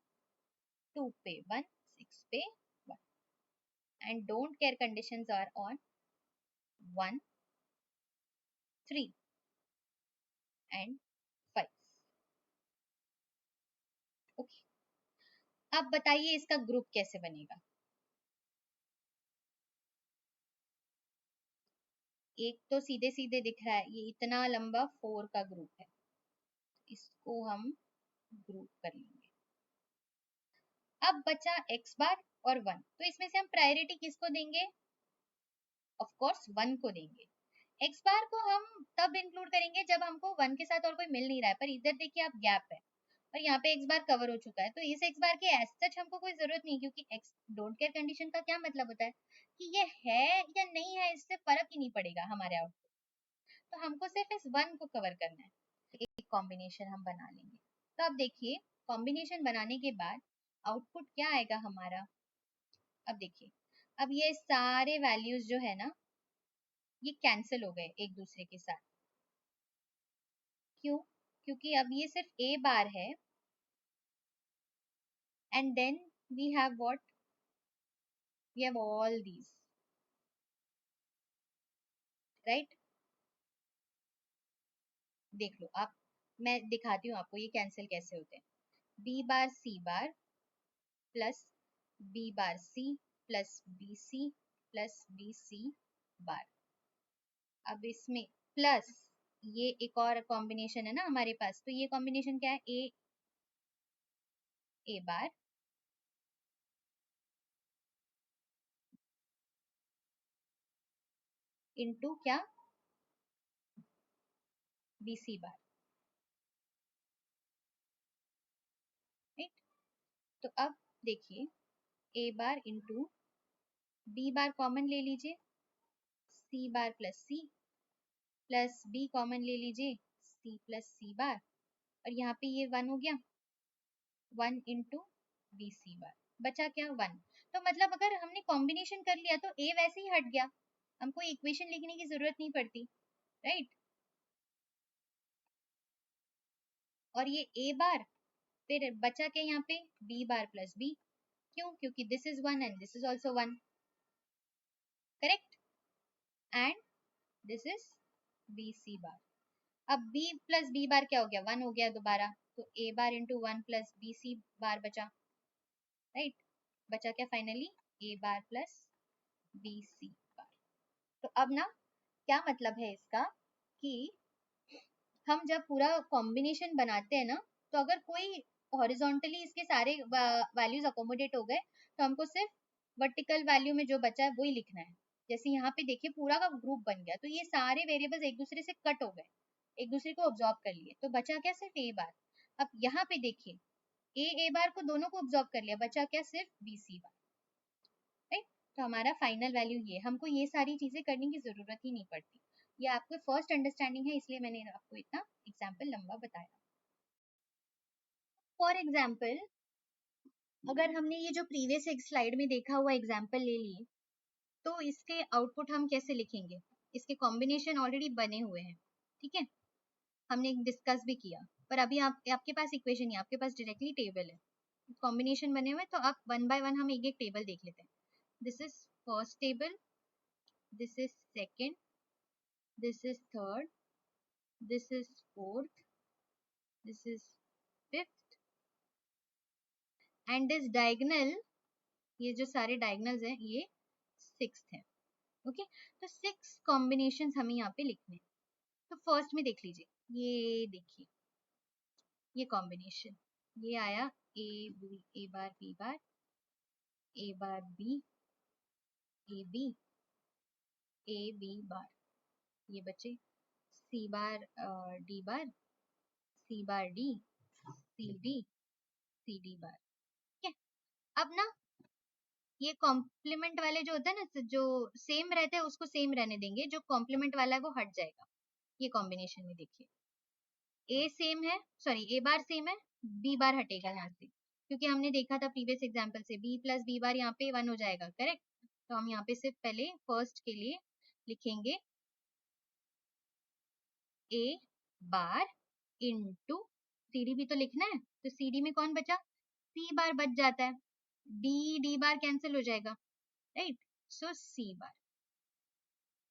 2 पे 1, 6 पे 1, and don't care conditions are on 1 3 and 5। ओके, अब बताइए इसका ग्रुप कैसे बनेगा। एक तो सीधे सीधे दिख रहा है, ये इतना लंबा 4 का ग्रुप है, इसको हम ग्रुप कर लेंगे। अब बचा x बार और 1, तो इसमें से हम प्रायोरिटी किसको देंगे, ऑफ कोर्स 1 को देंगे। x बार को हम तब इंक्लूड करेंगे जब हमको 1 के साथ और कोई मिल नहीं रहा है, पर इधर देखिए आप गैप है और यहाँ पे x बार कवर हो चुका है, तो इस x बार के एज सच हमको कोई जरूरत नहीं, क्योंकि x डोंट केयर कंडीशन का क्या मतलब होता है कि ये है या नहीं है, इससे फर्क ही नहीं पड़ेगा हमारे आउटपुट, तो हमको सिर्फ इस 1 को कवर करना है। एक कॉम्बिनेशन हम बना लेंगे। तो अब देखिए कॉम्बिनेशन बनाने के बाद आउटपुट क्या आएगा हमारा, अब देखिए अब ये सारे वैल्यूज जो है ना ये कैंसिल हो गए एक दूसरे के साथ। क्यों, क्योंकि अब ये सिर्फ a बार है and then we have what, we have all these, right. देख लो आप, मैं दिखाती हूँ आपको ये कैंसिल कैसे होते हैं। b बार c बार प्लस b बार c plus bc plus bc बार, अब इसमें प्लस ये एक और कॉम्बिनेशन है ना हमारे पास, तो ये कॉम्बिनेशन क्या है, a बार इंटू क्या, bc बार, राइट। तो अब देखिए a bar into b bar common ले लीजिए, c bar plus c plus b कॉमन ले लीजिए, c प्लस c बार, और यहाँ पे ये 1 हो गया, 1 इंटू बी सी बार, बचा क्या 1। तो मतलब अगर हमने कॉम्बिनेशन कर लिया तो a वैसे ही हट गया, हमको इक्वेशन लिखने की जरूरत नहीं पड़ती, राइट। और ये a बार, फिर बचा क्या यहाँ पे b बार प्लस b, क्यों, क्योंकि this is 1 and this is also 1, correct, and this is b c bar. अब b प्लस b बार क्या हो गया, 1 हो गया दोबारा, तो a bar into 1 plus b c bar बचा, राइट। बचा क्या finally, a bar plus b c bar. तो अब ना क्या मतलब है इसका कि हम जब पूरा कॉम्बिनेशन बनाते हैं ना, तो अगर कोई हॉरिजॉन्टली इसके सारे वैल्यूज अकोमोडेट हो गए तो हमको सिर्फ वर्टिकल वैल्यू में जो बचा है वही लिखना है। जैसे यहाँ पे देखिए पूरा का ग्रुप बन गया, तो ये सारे वेरिएबल्स एक दूसरे से कट हो गए, एक दूसरे को ऑब्जॉर्व कर लिए, तो बचा क्या सिर्फ ए बार। अब यहाँ पे देखिए ए बार को दोनों को ऑब्जॉर्व कर लिया, बचा क्या सिर्फ बी सी बार, राइट। तो हमारा फाइनल वैल्यू ये, हमको ये सारी चीजें करने की जरूरत ही नहीं पड़ती। ये आपको फर्स्ट अंडरस्टैंडिंग है, इसलिए मैंने आपको इतना एग्जाम्पल लंबा बताया। फॉर एग्जाम्पल अगर हमने ये जो प्रीवियस एक स्लाइड में देखा हुआ एग्जाम्पल ले लिए, तो इसके आउटपुट हम कैसे लिखेंगे, इसके कॉम्बिनेशन ऑलरेडी बने हुए हैं, ठीक है, हमने डिस्कस भी किया, पर अभी आपके पास इक्वेशन नहीं, आपके पास डायरेक्टली टेबल है, कॉम्बिनेशन बने हुए, तो आप वन बाय वन हम एक एक टेबल देख लेते हैं। This is first table, this is second, this is third, this is fourth, this is fifth, and this diagonal, ये जो सारे diagonals हैं ये sixth है, ओके। तो 6 combinations हमें यहाँ पे लिखने हैं। तो फर्स्ट में देख लीजिए, ये देखिए ये कॉम्बिनेशन, ये आया a bar b bar, a bar b, a b bar, ये बचे c bar d bar, c bar d, c d bar, ठीक है। अब ना ये कॉम्प्लीमेंट वाले जो होते हैं ना, जो सेम रहते हैं उसको सेम रहने देंगे, जो कॉम्प्लीमेंट वाला है वो हट जाएगा। ये कॉम्बिनेशन में देखिए ए सेम है, सॉरी ए बार सेम है, बी बार हटेगा यहाँ से, क्योंकि हमने देखा था प्रीवियस एग्जाम्पल से b प्लस बी बार यहाँ पे 1 हो जाएगा, करेक्ट। तो हम यहाँ पे सिर्फ पहले फर्स्ट के लिए लिखेंगे a bar into C D भी तो लिखना है, तो सी डी में कौन बचा, c बार बच जाता है, डी बार कैंसिल हो जाएगा, राइट। So c bar.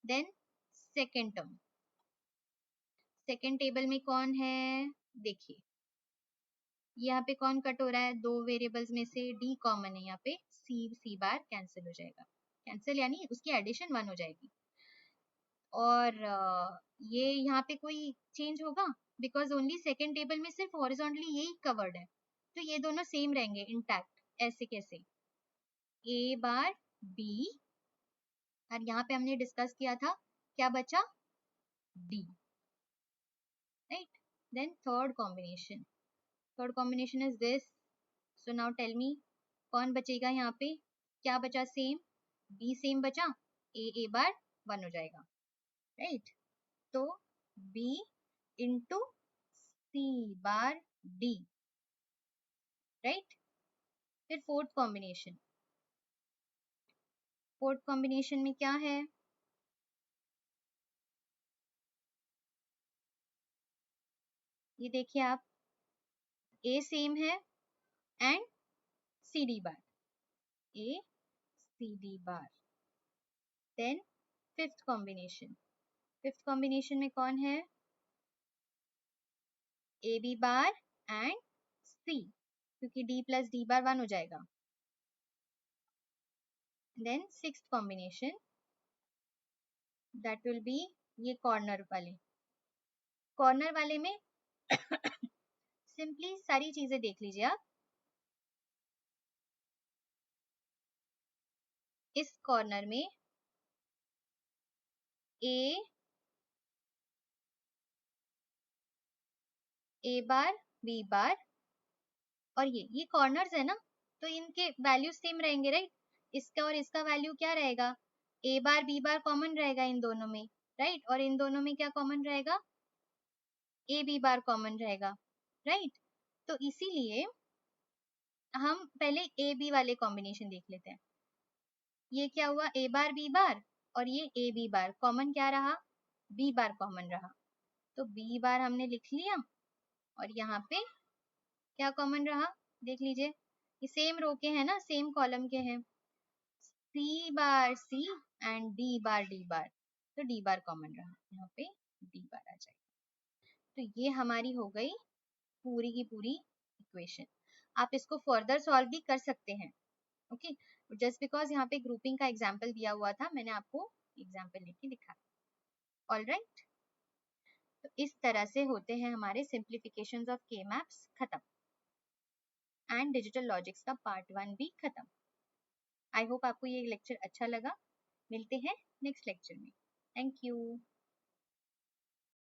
Then second term, second table में कौन है, देखिए यहाँ पे कौन कट हो रहा है, दो वेरिएबल्स में से d कॉमन है, यहाँ पे c बार कैंसिल हो जाएगा, कैंसिल यानी उसकी एडिशन 1 हो जाएगी। और ये यहाँ पे कोई चेंज होगा, बिकॉज ओनली सेकेंड टेबल में सिर्फ हॉरिजॉन्टली यही कवर्ड है, तो ये दोनों सेम रहेंगे इंटैक्ट। ऐसे कैसे, a बार b, और यहाँ पे हमने डिस्कस किया था क्या बचा, d, right. Then third combination, third combination is this. So now tell me कौन बचेगा, यहाँ पे क्या बचा, सेम, b सेम बचा, a बार 1 हो जाएगा, राइट। तो b into c bar d, right. फिर फोर्थ कॉम्बिनेशन, फोर्थ कॉम्बिनेशन में क्या है, ये देखिए आप, a सेम है and c d bar, a c d bar. Then fifth combination, fifth combination में कौन है, ए बी बार एंड सी, क्योंकि d प्लस d बार 1 हो जाएगा। Then sixth combination, that will be ये कॉर्नर वाले, कॉर्नर वाले में सिंपली सारी चीजें देख लीजिए आप, इस कॉर्नर में ए बार बी बार, और ये कॉर्नर्स है ना, तो इनके वैल्यू सेम रहेंगे, राइट। इसका और इसका वैल्यू क्या रहेगा, ए बार बी बार कॉमन रहेगा इन दोनों में, राइट। और इन दोनों में क्या कॉमन रहेगा, ए बी बार कॉमन रहेगा, राइट। तो इसीलिए हम पहले ए बी वाले कॉम्बिनेशन देख लेते हैं। ये क्या हुआ, ए बार बी बार, और ये ए बी बार, कॉमन क्या रहा, बी बार कॉमन रहा, तो बी बार हमने लिख लिया। और यहाँ पे क्या कॉमन रहा, देख लीजिए, ये सेम रो के हैं ना, सेम कॉलम के हैं, सी बार सी एंड डी बार, तो डी बार कॉमन रहा, यहाँ पे डी बार आ जाएगा। तो ये हमारी हो गई पूरी की पूरी इक्वेशन। आप इसको फर्दर सॉल्व भी कर सकते हैं, ओके। जस्ट बिकॉज यहाँ पे ग्रुपिंग का एग्जाम्पल दिया हुआ था, मैंने आपको एग्जाम्पल लेके दिखा, ऑलराइट। तो इस तरह से होते हैं हमारे सिंप्लीफिकेशंस ऑफ के मैप्स खत्म, एंड डिजिटल लॉजिक्स का पार्ट 1 भी खत्म। आई होप आपको ये लेक्चर अच्छा लगा, मिलते हैं नेक्स्ट लेक्चर में, थैंक यू।